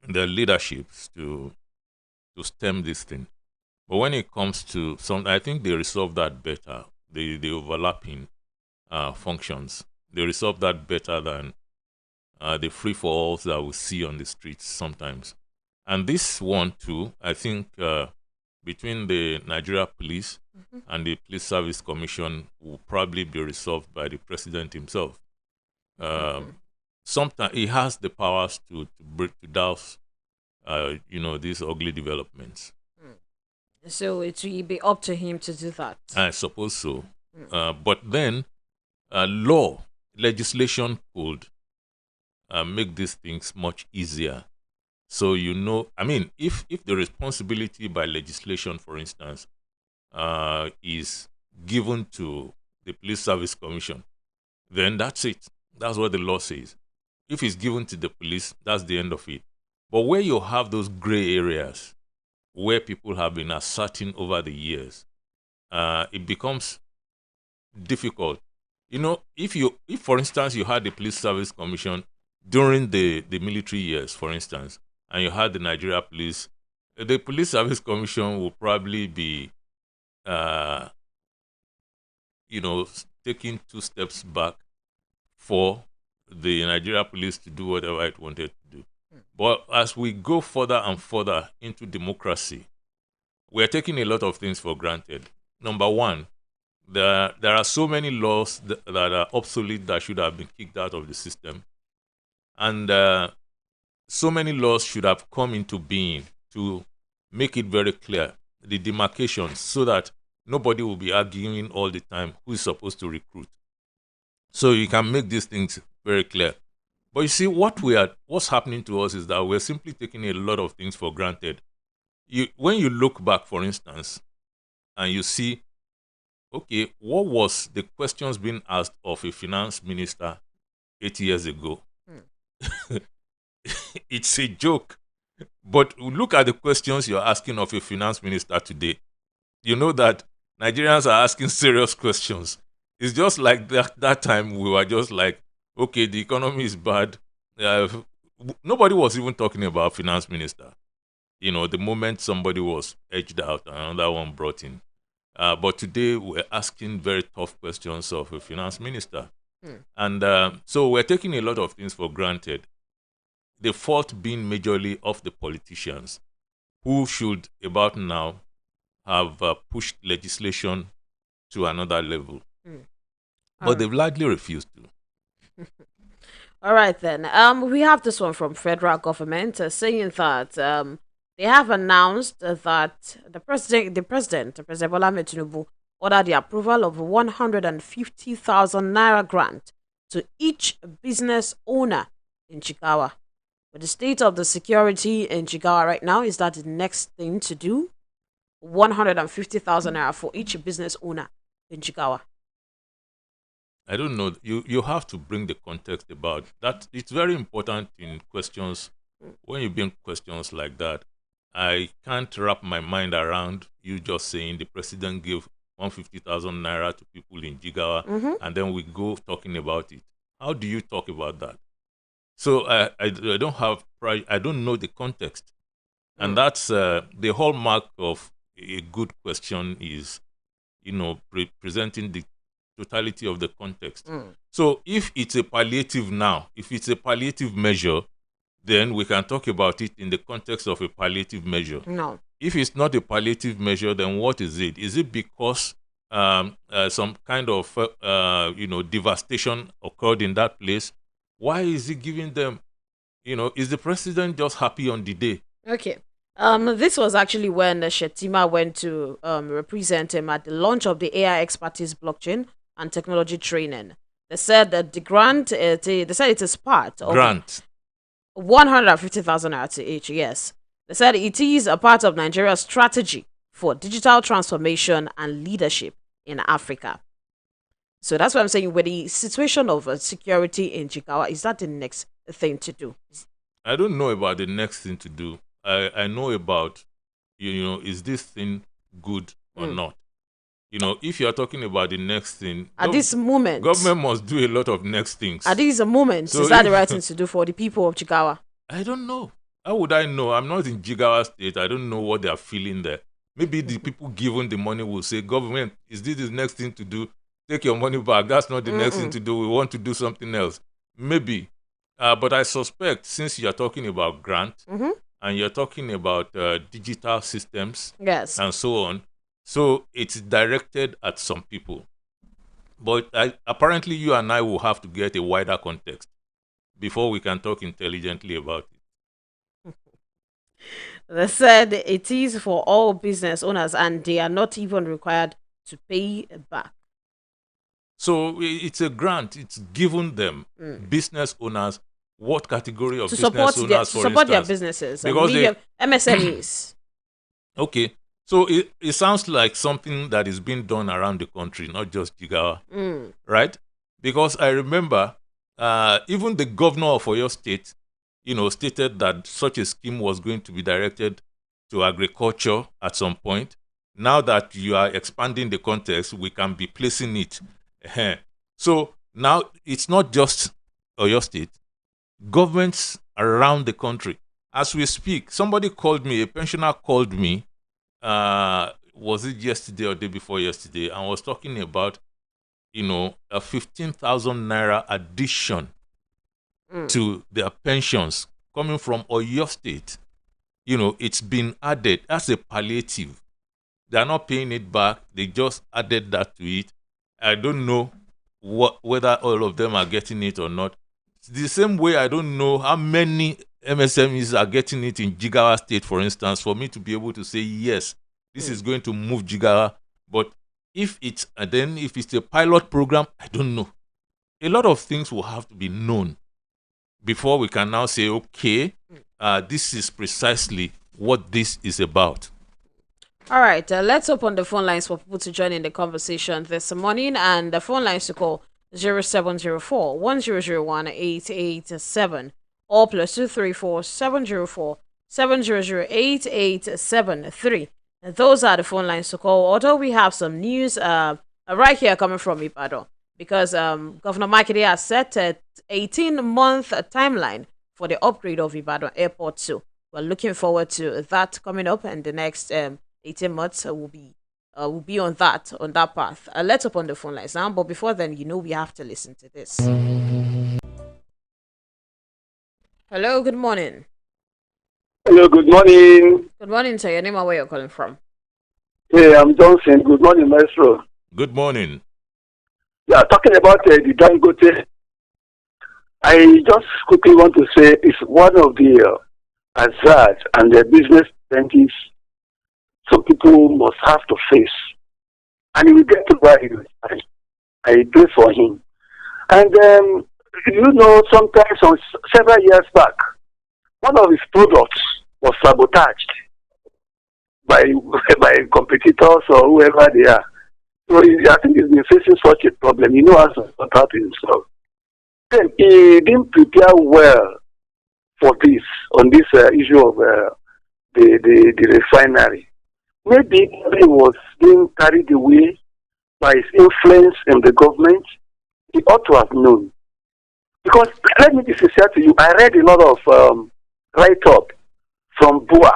the leaderships to stem this thing. But when it comes to I think they resolve that better. The overlapping functions, they resolve that better than the free-for-alls that we see on the streets sometimes. And this one too, I think, between the Nigeria Police and the Police Service Commission will probably be resolved by the president himself. Sometimes he has the powers to douse, these ugly developments. So it will be up to him to do that. I suppose so. But then, legislation could make these things much easier. So, if the responsibility by legislation, for instance, is given to the Police Service Commission, then that's it. That's what the law says. If it's given to the police, that's the end of it. But where you have those gray areas, where people have been asserting over the years, it becomes difficult. If for instance, you had the Police Service Commission during the military years, for instance, and you had the Nigeria Police, the Police Service Commission will probably be, taking two steps back for the Nigeria Police to do whatever it wanted to do. But as we go further and further into democracy, we are taking a lot of things for granted. Number one, there are so many laws that are obsolete that should have been kicked out of the system. And so many laws should have come into being to make it very clear, the demarcations, so that nobody will be arguing all the time who is supposed to recruit. So you can make these things very clear. But you see, what's happening to us is that we're simply taking a lot of things for granted. When you look back, for instance, and you see, okay, what was the questions being asked of a finance minister 8 years ago? It's a joke. But look at the questions you're asking of a finance minister today. You know that Nigerians are asking serious questions. It's just like that time we were just like, okay, the economy is bad. Nobody was even talking about finance minister. You know, the moment somebody was edged out, another one brought in. But today we're asking very tough questions of a finance minister. And so we're taking a lot of things for granted. The fault being majorly of the politicians, who should about now have pushed legislation to another level. But they've largely refused to. All right, then. We have this one from federal government saying that they have announced that President Bola Ahmed Tinubu, ordered the approval of 150,000 naira grant to each business owner in Jigawa. But the state of the security in Jigawa right now, is that the next thing to do? 150,000 naira for each business owner in Jigawa. I don't know. You have to bring the context about that. It's very important in questions. When you bring questions like that, I can't wrap my mind around you just saying the president gave 150,000 naira to people in Jigawa, and then we go talking about it. How do you talk about that? So I don't have I don't know the context, and that's the hallmark of a good question is, presenting the totality of the context. So if it's a palliative now, if it's a palliative measure, then we can talk about it in the context of a palliative measure. No. If it's not a palliative measure, then what is it? Is it because some kind of devastation occurred in that place? Why is he giving them? Is the president just happy on the day? Okay. This was actually when Shettima went to represent him at the launch of the AI expertise blockchain and technology training. They said that the grant, they said it is part of grant 150,000 naira to each. Yes, they said it is a part of Nigeria's strategy for digital transformation and leadership in Africa. So that's what I'm saying. With the situation of security in Jigawa, is that the next thing to do? I don't know about the next thing to do. I know about, is this thing good or not? If you're talking about the next thing, at this moment, government must do a lot of next things. At these moments, so is that the right thing to do for the people of Jigawa? I don't know. How would I know? I'm not in Jigawa State. I don't know what they are feeling there. Maybe the people given the money will say, government, is this the next thing to do? Take your money back. That's not the next thing to do. We want to do something else. Maybe. But I suspect, since you're talking about grant and you're talking about digital systems and so on, so it's directed at some people. But apparently you and I will have to get a wider context before we can talk intelligently about it. They said it is for all business owners and they are not even required to pay back. So it's a grant. It's given them, business owners. What category of business owners, for instance? To support their businesses. Because MSMEs. Okay. So it sounds like something that is being done around the country, not just Jigawa. Right? Because I remember even the governor of Oyo State, stated that such a scheme was going to be directed to agriculture at some point. Now that you are expanding the context, we can be placing it. So now it's not just Oyo State. Governments around the country. As we speak, somebody called me, a pensioner called me, was it yesterday or day before yesterday, and was talking about, a 15,000 naira addition to their pensions coming from Oyo State. It's been added as a palliative. They are not paying it back. They just added that to it. I don't know whether all of them are getting it or not. The same way I don't know how many MSMEs are getting it in Jigawa State, for instance, for me to be able to say, yes, this is going to move Jigawa. But if it's a pilot program, I don't know. A lot of things will have to be known before we can now say, okay, this is precisely what this is about. All right, let's open the phone lines for people to join in the conversation this morning. And the phone lines to call 0704 1001 887 or +234 704 700 8873. Those are the phone lines to call. Although we have some news right here coming from Ibadan, because Governor Makinde has set an 18-month timeline for the upgrade of Ibadan Airport. So we're looking forward to that coming up, and the next 18 months will be on that path. Let's open the phone lines now, but before then, we have to listen to this. Hello, good morning. Hello, good morning. Good morning, sir. Your name and where you're calling from? Hey, I'm Johnson. Good morning, Maestro. Good morning. Yeah, talking about the Dangote, I just quickly want to say it's one of the hazards and the business challenges some people must have to face. And he will get to where he is. I pray for him. And sometimes several years back, one of his products was sabotaged by competitors or whoever they are. So I think he's been facing such a problem. He knows how to sort out himself. Then he didn't prepare well for this, on this issue of the refinery. Maybe he was being carried away by his influence in the government. He ought to have known. Because let me be sincere to you, I read a lot of write-up from Bua.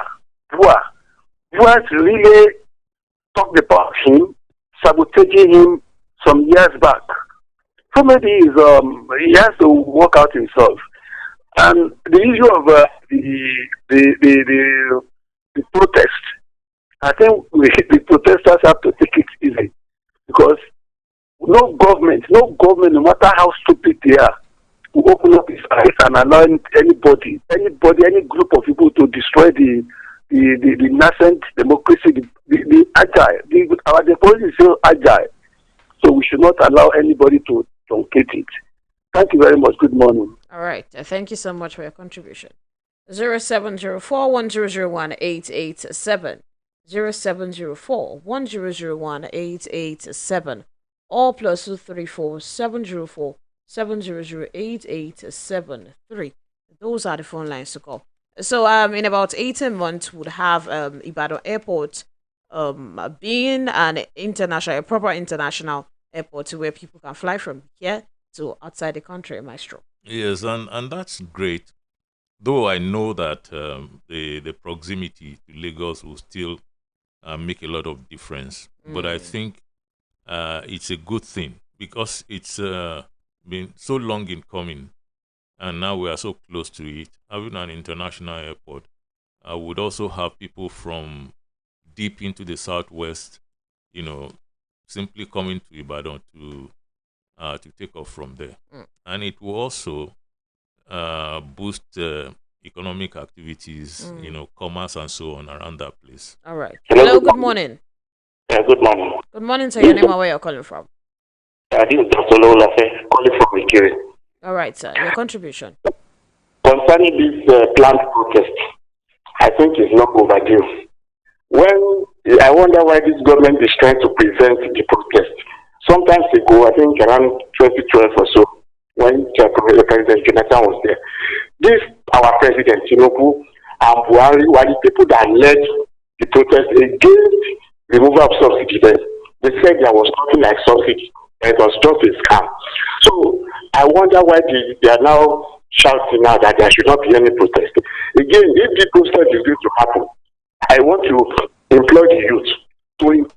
Bua's really talked about him, sabotaging him some years back. So maybe he has to work out himself. And the issue of the protest, I think the protesters have to take it easy, because no government, no matter how stupid they are, will open up its eyes and allow anybody, any group of people to destroy the nascent democracy, the agile. Our policy is so agile, so we should not allow anybody to truncate it. Thank you very much. Good morning. All right. Thank you so much for your contribution. 0704-1001-887. 0704-1001-887. Or +234 704 700 8873. Those are the phone lines to call. So in about 18 months, we'll have Ibadan Airport being a proper international airport where people can fly from here to outside the country, Maestro. Yes, and that's great. Though I know that the proximity to Lagos will still make a lot of difference. But I think it's a good thing, because it's been so long in coming, and now we are so close to it. Having an international airport would also have people from deep into the southwest, simply coming to Ibadan to take off from there. And it will also boost economic activities, commerce and so on around that place. All right. Hello, good morning. Good morning. Good morning, sir. Your name and where you're calling from? This is Dr. Lola, calling from Ikiri. All right, sir. Your contribution. Concerning this planned protest, I think it's not overdue. I wonder why this government is trying to prevent the protest. Sometimes ago, I think around 2012 or so, when President Jonathan was there, our president, Tinubu, and Buhari were the people that led the protest against removal of subsidy. They said there was nothing like subsidy. It was just a scam. So I wonder why they are now shouting now that there should not be any protest. Again, if the protest is going to happen, I want to employ the youth to.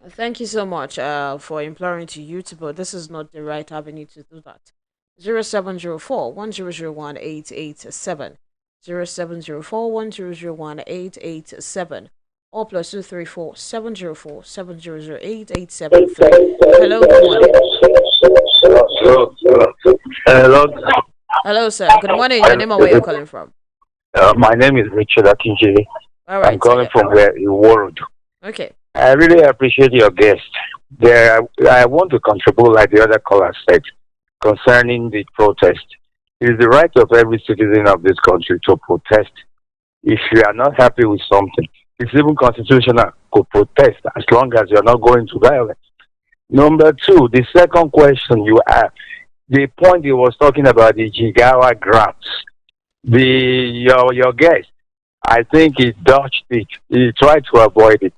Thank you so much for imploring to youth, but this is not the right avenue to do that. 0704-1001-887. 0704-1001-887. Or +234 704 700 8873. Hello, good morning. Hello. Hello, sir. Good morning. Your name and where you're calling from? My name is Richard Akinji. All right. I'm calling from where you world. Okay. I really appreciate your guest. I want to contribute, like the other caller said, concerning the protest. It is the right of every citizen of this country to protest. If you are not happy with something, it's even constitutional to protest as long as you're not going to violence. Number two, the second question you asked, the point he was talking about the Jigawa grants. Your guest, I think he dodged it. He tried to avoid it.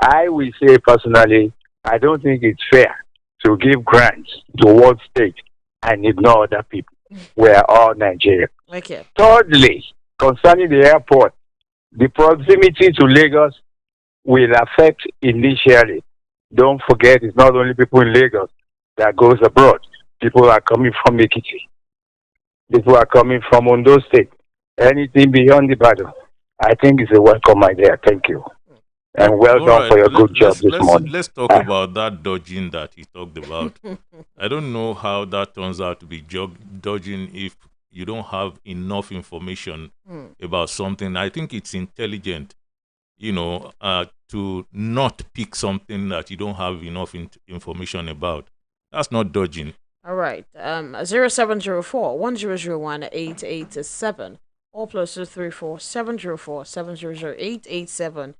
I will say personally, I don't think it's fair to give grants to one state and ignore other people. We are all Nigerian. Okay. Thirdly, concerning the airport, the proximity to Lagos will affect initially. Don't forget, it's not only people in Lagos that goes abroad. People are coming from Ekiti. People are coming from Ondo State. Anything beyond the battle, I think is a welcome idea. Thank you. And well done for your good job this morning. Let's talk about that dodging that he talked about. I don't know how that turns out to be dodging if you don't have enough information about something. I think it's intelligent, to not pick something that you don't have enough information about. That's not dodging. All right. 0704 1001 887 or +234 704 700 887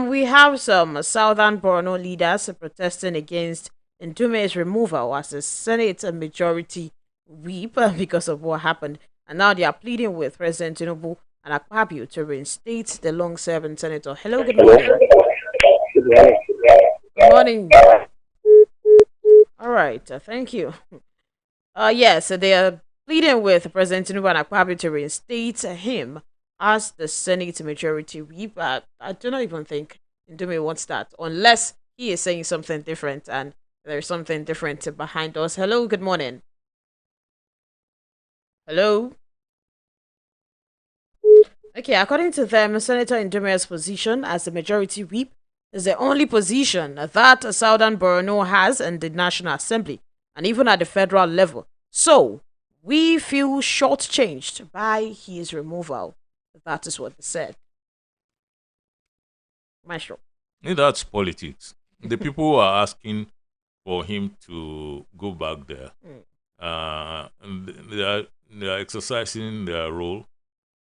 we have some Southern Borno leaders protesting against Ndume's removal as a Senate majority whip because of what happened, and now they are pleading with President Tinubu and Akpabio to reinstate the long-serving senator. Hello, good morning. Good morning. All right, thank you. Yes, they are pleading with President Tinubu and Akpabio to reinstate him as the Senate majority whip. I do not even think Ndume wants that, unless he is saying something different and there's something different behind us. Hello, good morning. Hello. Okay, according to them, Senator Ndume's position as the majority whip is the only position that Southern Borno has in the National Assembly and even at the federal level. So, we feel shortchanged by his removal. That is what they said. Maestro. That's politics. The people who are asking for him to go back there, they are exercising their role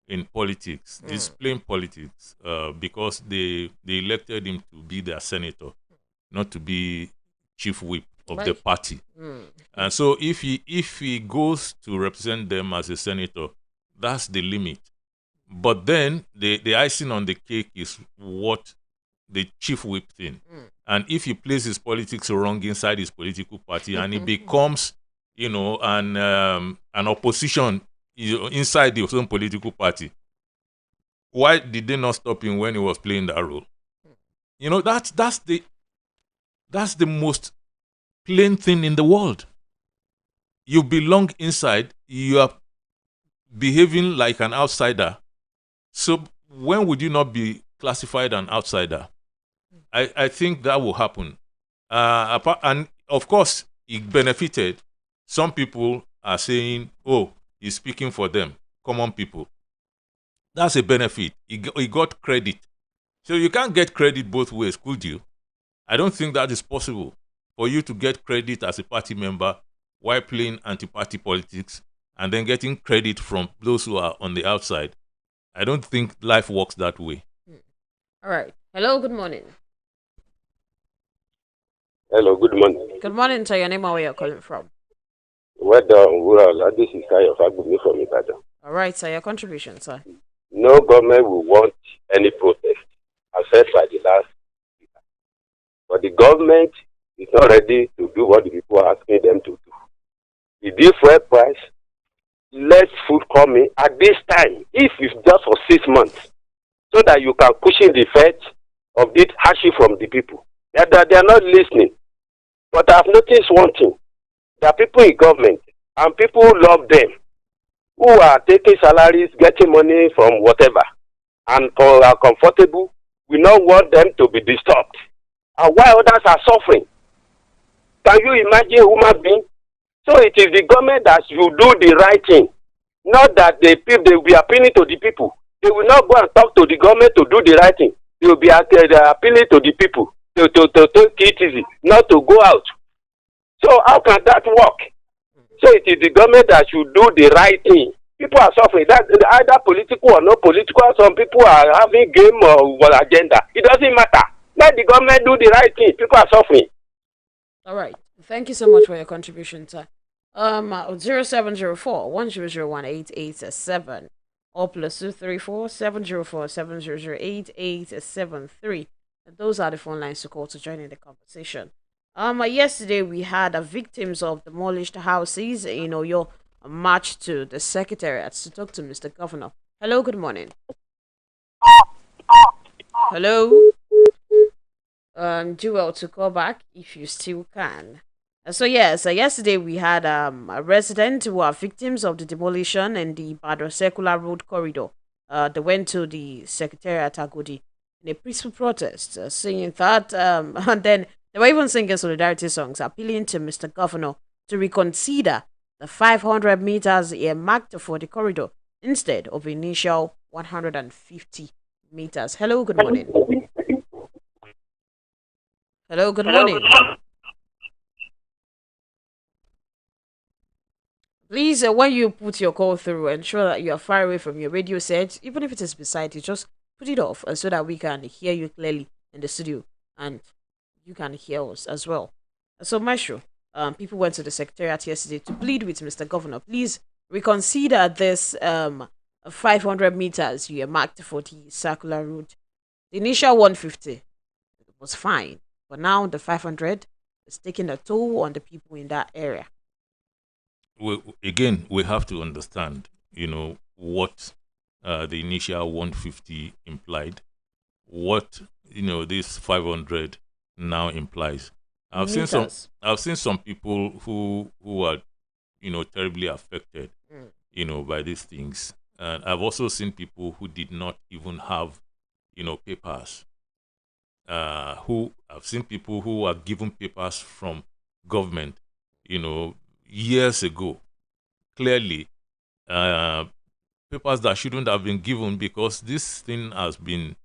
in politics, displaying politics, because they elected him to be their senator, not to be chief whip of the party. And so if he goes to represent them as a senator, that's the limit. But then the icing on the cake is what the chief whip thing. And if he plays his politics wrong inside his political party and he becomes, an opposition inside the own political party, why did they not stop him when he was playing that role? That's the most plain thing in the world. You belong inside, you are behaving like an outsider. So when would you not be classified an outsider? I think that will happen. And of course, it benefited. Some people are saying, oh, he's speaking for them, common people. That's a benefit. He got credit. So you can't get credit both ways, could you? I don't think that is possible for you to get credit as a party member while playing anti-party politics and then getting credit from those who are on the outside. I don't think life works that way. All right. Hello, good morning. Hello, good morning. Good morning, sir. Your name and where you're calling from? Well done, Wural. This is Kayo Fagbumi from Ibadan. All right, sir. Your contribution, sir. No government will want any protest, except by the last speaker. But the government is not ready to do what the people are asking them to do. The fuel price, let food come in at this time, if it's just for 6 months, so that you can cushion the effect of this hardship from the people. They are not listening. But I've noticed one thing. There are people in government and people who love them, who are taking salaries, getting money from whatever, and are comfortable we not want them to be disturbed. And while others are suffering. Can you imagine a human being? So it is the government that should do the right thing. Not that they will be appealing to the people. They will not go and talk to the government to do the right thing. They will be appealing to the people to take it easy, not to go out. So how can that work? So it is the government that should do the right thing. People are suffering. That either political or not political. Some people are having game or agenda. It doesn't matter. Let the government do the right thing. People are suffering. All right. Thank you so much for your contribution, sir. 0704 1001 or plus 234 704 700 Those are the phone lines to call to join in the conversation. Yesterday we had victims of demolished houses in Oyo march to the secretariat to talk to Mr. Governor. Hello, good morning. Hello. Do well to call back if you still can. So yes, yesterday we had a resident who are victims of the demolition in the Badr Circular Road corridor. They went to the secretariat Agodi in a peaceful protest, saying that, and then they were even singing solidarity songs, appealing to Mr. Governor to reconsider the 500 meters earmarked for the corridor instead of initial 150 meters. Hello, good morning. Hello, good morning. Please, when you put your call through, ensure that you are far away from your radio set, even if it is beside you, just put it off so that we can hear you clearly in the studio and you can hear us as well. So, Maestro, people went to the secretariat yesterday to plead with Mr. Governor. Please reconsider this 500 meters you marked for the circular route. The initial 150 was fine, but now the 500 is taking a toll on the people in that area. We have to understand, what the initial 150 implied, what this 500 now implies. I've seen some people who are terribly affected, by these things, and I've also seen people who did not even have papers. I've seen people who are given papers from government, years ago, clearly papers that shouldn't have been given because this thing has been,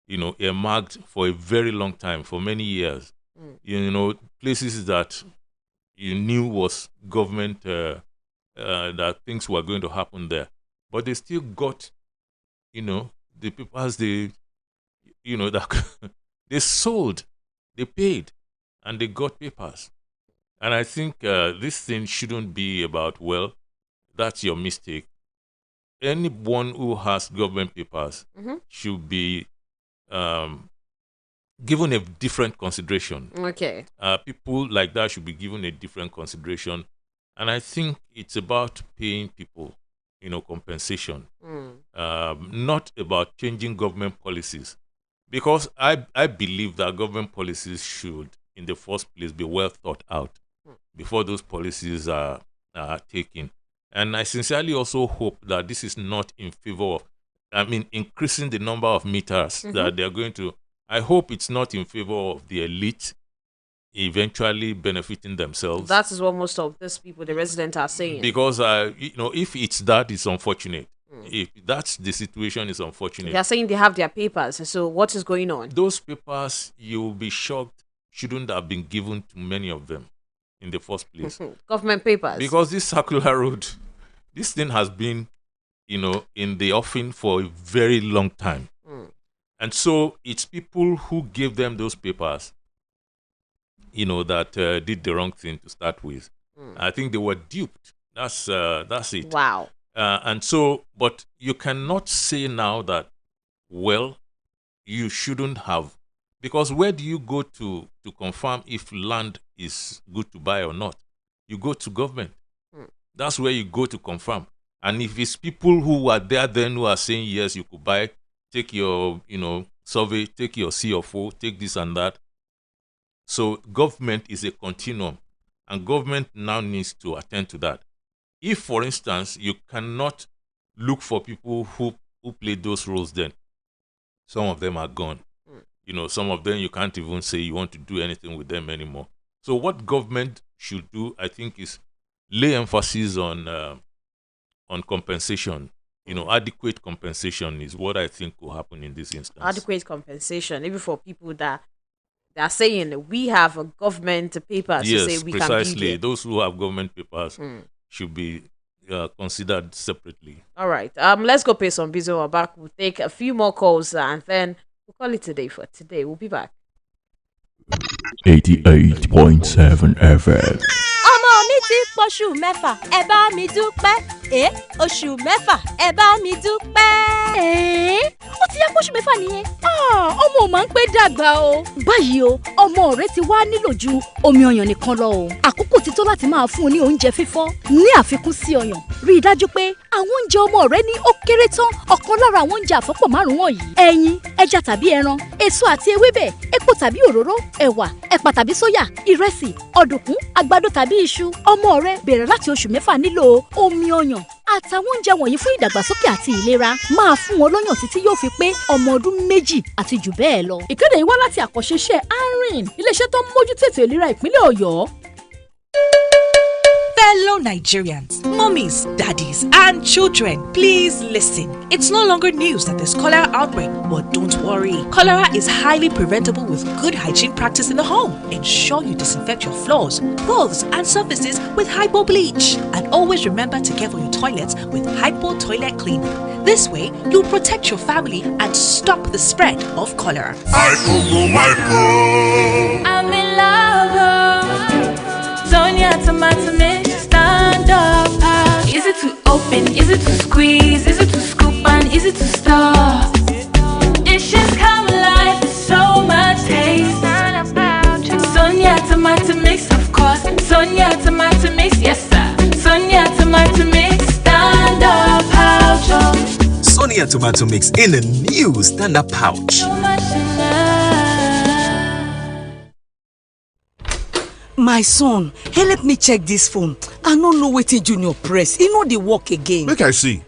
earmarked for a very long time, for many years. Places that you knew was government, that things were going to happen there, but they still got, the papers that they sold, they paid, and they got papers. And I think this thing shouldn't be about, well, that's your mistake. Anyone who has government papers should be given a different consideration. Okay. People like that should be given a different consideration. And I think it's about paying people, compensation, not about changing government policies. Because I believe that government policies should, in the first place, be well thought out before those policies are taken. And I sincerely also hope that this is not in favor of, increasing the number of meters that they're going to. I hope it's not in favor of the elite eventually benefiting themselves. That is what most of these people, the residents, are saying. Because, if it's that, it's unfortunate. If that's the situation, it's unfortunate. They are saying they have their papers. So what is going on? Those papers, you'll be shocked, shouldn't have been given to many of them in the first place. Government papers. Because this circular road, this thing has been, in the offing for a very long time. And so it's people who gave them those papers, that did the wrong thing to start with. I think they were duped. That's it. Wow. And so, but you cannot say now that, well, you shouldn't have. Because where do you go to confirm if land is good to buy or not? You go to government. That's where you go to confirm. And if it's people who are there then who are saying, yes, you could buy, take your, survey, take your CFO, take this and that. So government is a continuum. And government now needs to attend to that. If, for instance, you cannot look for people who played those roles then, some of them are gone. some of them you can't even say you want to do anything with them anymore. So what government should do, I think, is lay emphasis on compensation. Adequate compensation is what I think will happen in this instance. Adequate compensation, even for people that are saying we have a government papers to say we precisely. can be there. Those who have government papers should be considered separately. All right. Let's go pay some bills. We're back. We'll take a few more calls and then we'll call it today for today. We'll be back. 88.7 FM. ọmọ mi ti pọ̀ṣù mẹ́fà ẹ bá mi dúpẹ́ oṣù mẹ́fà ẹ bá mi dúpẹ́. ó ti yá pọ̀ṣù mẹ́fà nìyẹn. ọmọ ò máa ń pẹ́ dàgbà o. báyìí o ọmọ rẹ ti wá nílò ju omi ọyàn nìkan lọ o. àkókò ti tó láti máa fún un ní oúnjẹ fífọ́ ní àfikún sí ọyàn. rí i dájú pé àwọn oúnjẹ ọmọ rẹ ní ó kéré tán ọ̀kan lára àwọn oúnjẹ àfọ́pọ̀ márùn-ún wọ̀nyí: ẹyin, ẹja tàbí ẹran, èso àti ewébẹ̀, epo tàbí òróró, ẹ̀wà, ẹ̀pà tàbí sóyà, ìrẹsì, ọ̀dùnkún, àgbàdo tàbí iṣu. ọmọ rẹ bẹ̀rẹ̀ láti oṣù mẹ́fà nílò omi ọyàn àtàwọn oúnjẹ wọ̀nyí fún ìdàgbàsókè àti ìlera. máa fún wọn lọ́yàn títí yóò fi pé ọmọ ọdún 2 àti jù bẹ́ẹ̀ lọ. ìkéde yìí wá láti àkànṣe iṣẹ́ ARIN, iléeṣẹ́ tó ń mójútó ètò ìlera ìpínlẹ̀ Ọ̀yọ́. Fellow Nigerians, mummies, daddies, and children, please listen. It's no longer news that there's cholera outbreak, but don't worry. Cholera is highly preventable with good hygiene practice in the home. Ensure you disinfect your floors, clothes, and surfaces with Hypo bleach. And always remember to care for your toilets with Hypo toilet cleaner. This way, you'll protect your family and stop the spread of cholera. I'm in love. Sonia tomato mix, stand up. Is it to open? Is it to squeeze? Is it to scoop and is it to stir? Dishes come alive with so much taste. Sonia tomato mix, of course. Sonia tomato mix, yes sir. Sonia tomato mix, stand up. Sonia tomato mix in a new stand-up pouch. So much enough. My son, help me check this phone. I no know wetin Junior press. E no dey work again. Make I see.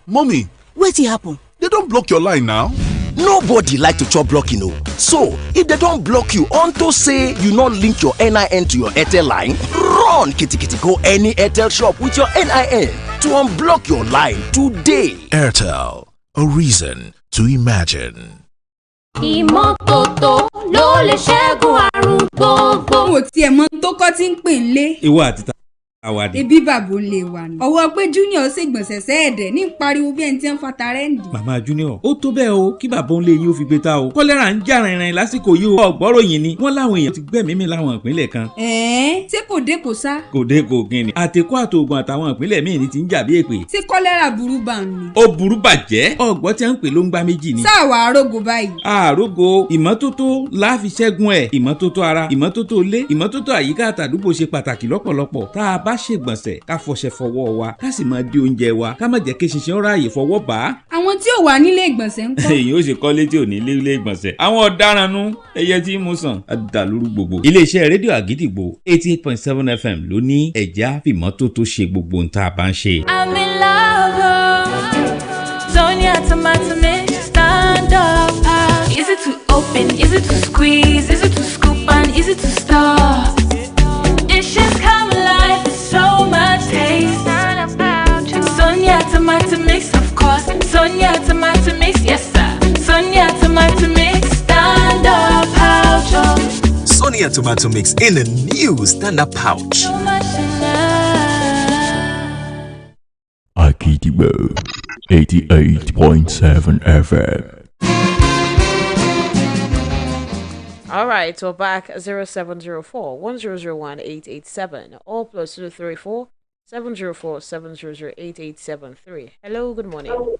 Mommy. Wetin happen? They don't block your line now. Nobody like to chop blocking o. So, if they don't block you unto say you not link your NIN to your Airtel line, run kitikiti go any Airtel shop with your NIN to unblock your line today. Airtel, a reason to imagine. ìmọ́tótó ló lè ṣẹ́gun àrùn gbogbo. mo tiẹ̀ mọ tó kọ́ tí ń pè ń lé. ìwọ àti àwàdì. ebi bàbá ń lè wà ní. ọwọ́ pé junior ṣègbọ̀nsẹ̀ sẹ́ẹ̀dẹ̀ ní pariwo bí ẹni tí ń fa tarẹ́ǹdì. màmá junior ó tó bẹ́ẹ̀ o kí bàbá òun lè yín ó fi gbé ta o. kọ́lẹ́rà ń jà rìnrìn lásìkò yìí o. ọ̀gbọ́ròyìn ni wọ́n láwọn èèyàn ti gbẹ̀mí mi láwọn ìpínlẹ̀ kan. ṣé kò dé kò sá. kò dé kò gin ni. àtẹ̀kọ́ àtòògùn àtàwọn ìpínlẹ̀ míì ni ti ń jà bí èpè. ṣé kọ́lẹ́rà burú bá ń ni. ó burú bàjẹ́ ọ̀gbọ́n tí wọ́n ń pè ló ń gbá méjì ni. sáà wà arógo báyìí. àrógo ìmọ́tótó la fi ṣẹ́gun ẹ̀. ìmọ́tótó ara ìmọ́tótó ilé ìmọ́tótó àyíká àtàdúgbò ṣe pàtàkì lọ́pọ̀lọpọ̀. tá a bá ṣègbọ̀nsẹ̀ ká fọṣẹ fọwọ́ wa ká sì máa di oúnjẹ wa ká má jẹ́ kí ṣinṣin ọ̀rọ̀ àyè fọwọ́ bá a. àwọn tí ò wà nílé ìgbọ̀nsẹ̀ ń kọ́. èyí ó ṣe kọ́lé tí ò ní ilé ìgbọ̀nsẹ̀. àwọn ọ̀daràn nu ẹyẹ tí mo sàn àdàlúrú gbogbo. iléeṣẹ́ rédíò àgídìgbò 88.7 FM ló ní ẹ̀já fìmọ́tótó ṣe gbogbo ohun tá a bá ń ṣe. I'm in love. Sonia tomato mix, stand up. Is it to open? Is it to squeeze? Is it to scoop and is it to stir? Dishes come alive with so much taste. Sonia tomato mix, of course. Sonia tomato mix, yes sir. Sonia tomato mix, stand up pouch. Sonia tomato mix in a new stand-up pouch. So much Akidibo 88.7 FM. All right, we're back 0704 1001 887 or plus 234 704 700 8873. Hello, good morning.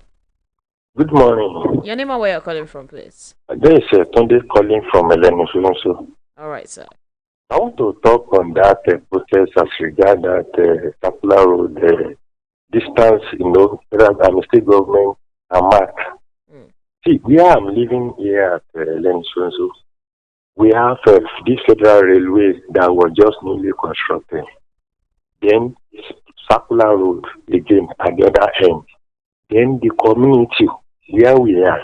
Good morning. Your name and where you're calling from, please. There is Tunde calling from Elenu. All right, sir. I want to talk on that protest as regard that Circular Road distance, whether I'm state government and mark. See, where I'm living here at Elenu, we have this federal railway that was just newly constructed. Then Circular Road again at the other end. Then the community where we are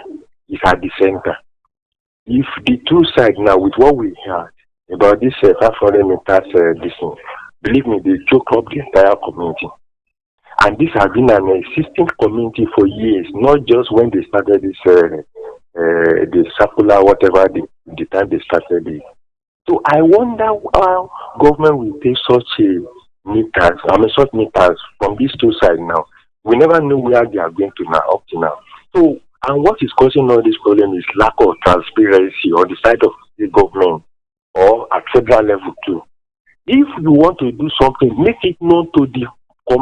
is at the center. if the two sides now, with what we heard about this 500 meters distance, believe me, they choke up the entire community. And this has been an existing community for years, not just when they started this, the circular, whatever, the time they started it. So I wonder how government will take such short meters from these two sides now. We never know where they are going to now, up to now. So, and what is causing all this problem is lack of transparency on the side of the government or at federal level too. If you want to do something, make it known to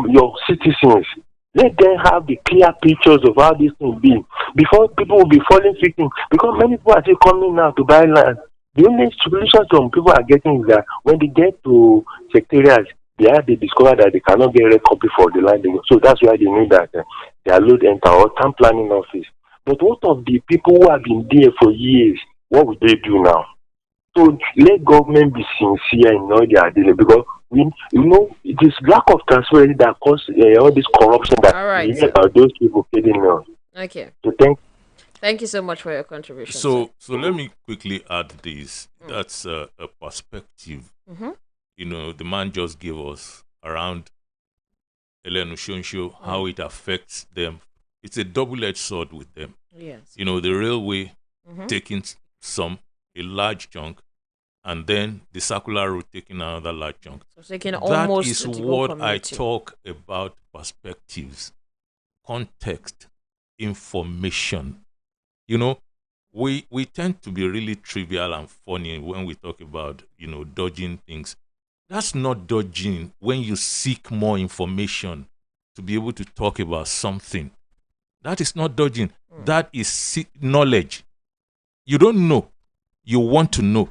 your citizens. Let them have the clear pictures of how this thing be before people will be falling victim. Because many people are still coming now to buy land. The only solution some people are getting is that when they get to secretariats, they discover that they cannot get a copy for the land. So that's why they need that their load enter or town planning office. But what of the people who have been there for years? What will they do now? So let government be sincere in all they are dealing, because it is lack of transparency that causes all this corruption that those people getting now. Okay. So thank you so much for your contribution. So let me quickly add this. That's a perspective. Mm-hmm. The man just gave us around Elenu Shonsho, how it affects them. It's a double-edged sword with them. Yes. The railway taking a large chunk, and then the circular route taking another large chunk. So taking that almost is the what community. I talk about: perspectives, context, information. We tend to be really trivial and funny when we talk about, dodging things. That's not dodging when you seek more information to be able to talk about something. That is not dodging. That is knowledge. You don't know. You want to know.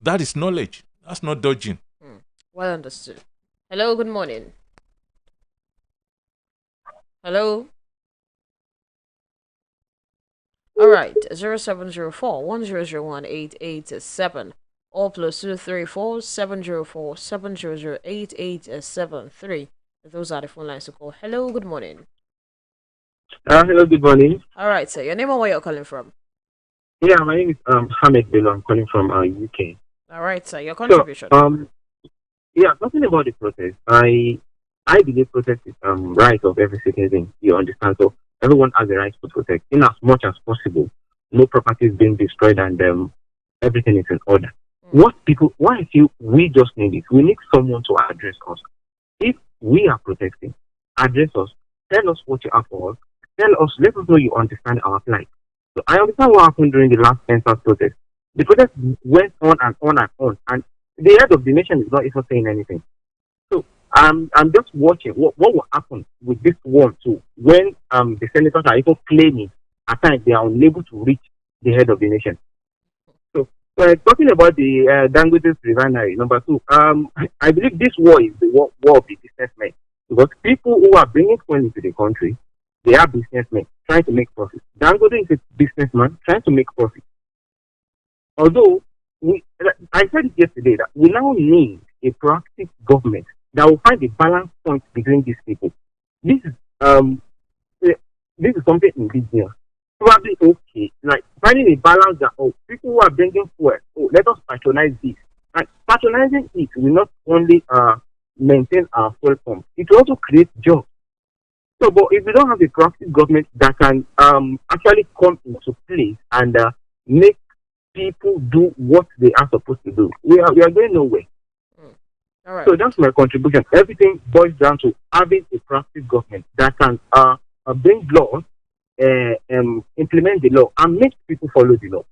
That is knowledge. That's not dodging. Well understood. Hello, good morning. Hello. All right, 0704-1001-887 or +234-704-700-8873. Those are the phone lines to call. Hello, good morning. Hello, good morning. All right, sir. Your name and where you're calling from? Yeah, my name is Hamid Bello. I'm calling from UK. All right, sir. Your contribution. So, talking about the protest, I believe protest is right of every citizen. You understand? So everyone has the right to protest in as much as possible. No property is being destroyed, and everything is in order. Why I feel we just need it. We need someone to address us. If we are protesting, address us. Tell us what you have for us. Let us know you understand our plight. So I understand what happened during the last census protest. The protest went on and on and on, and the head of the nation is not even saying anything. So I'm just watching what will happen with this one too. When the senators are even claiming at times they are unable to reach the head of the nation. So talking about the Dangote refinery, number two, I believe this war is the war of the businessmen, because people who are bringing fuel into the country, they are businessmen trying to make profit. Dangote is a businessman trying to make profit. Although, I said it yesterday that we now need a proactive government that will find a balance point between these people. This is something indigenous. Probably okay, like finding a balance that people who are bringing fuel, let us patronize this. And patronizing it will not only maintain our fuel pump, it will also create jobs. So, but if we don't have a proactive government that can actually come into place and make people do what they are supposed to do, we are going nowhere. All right. So that's my contribution. Everything boils down to having a proactive government that can bring laws, implement the law, and make people follow the law.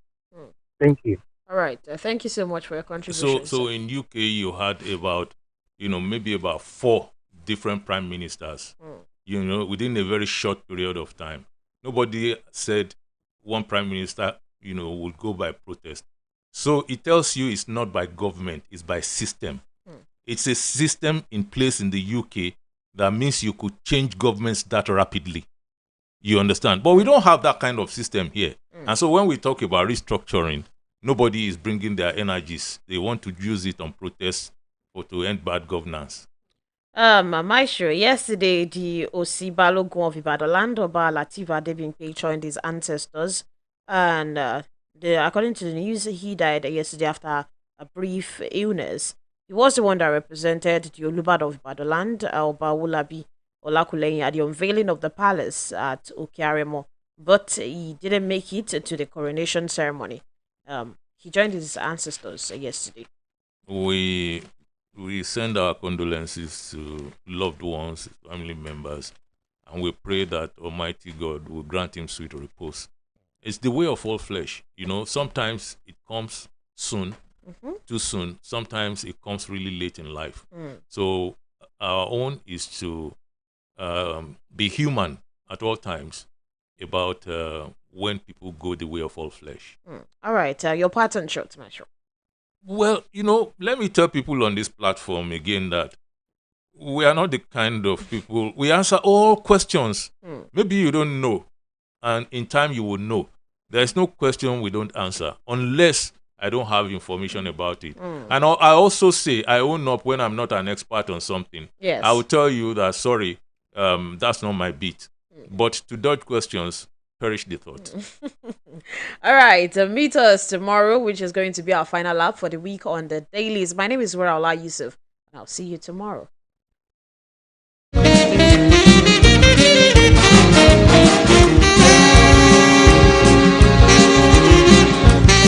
Thank you. All right. Thank you so much for your contribution. So in UK, you had about, maybe about 4 different prime ministers. Within a very short period of time. Nobody said one prime minister, would go by protest. So it tells you it's not by government, it's by system. It's a system in place in the UK that means you could change governments that rapidly. You understand? But we don't have that kind of system here. And so when we talk about restructuring, nobody is bringing their energies. They want to use it on protests or to end bad governance. Maestro, yesterday the OC Balogun of Ibadan Land Oba Lateef Adebimpe joined his ancestors, and According to the news, he died yesterday after a brief illness. He was the one that represented the Olubad of Badoland, Oba Wulabi Olakuleyin, at the unveiling of the palace at Okiaremo, but he didn't make it to the coronation ceremony. He joined his ancestors yesterday. We send our condolences to loved ones, family members, and we pray that Almighty God will grant him sweet repose. It's the way of all flesh. Sometimes it comes soon, too soon. Sometimes it comes really late in life. So our own is to be human at all times about when people go the way of all flesh. All right, your pattern shot, Masho. Well, let me tell people on this platform again that we are not the kind of people, we answer all questions. Maybe you don't know, and in time you will know. There is no question we don't answer unless I don't have information about it. And I also say I own up when I'm not an expert on something. Yes. I will tell you that, sorry, that's not my beat. But to dodge questions, perish the thought. All right, meet us tomorrow, which is going to be our final lap for the week on the dailies. My name is Weraola Yusuf, and I'll see you tomorrow.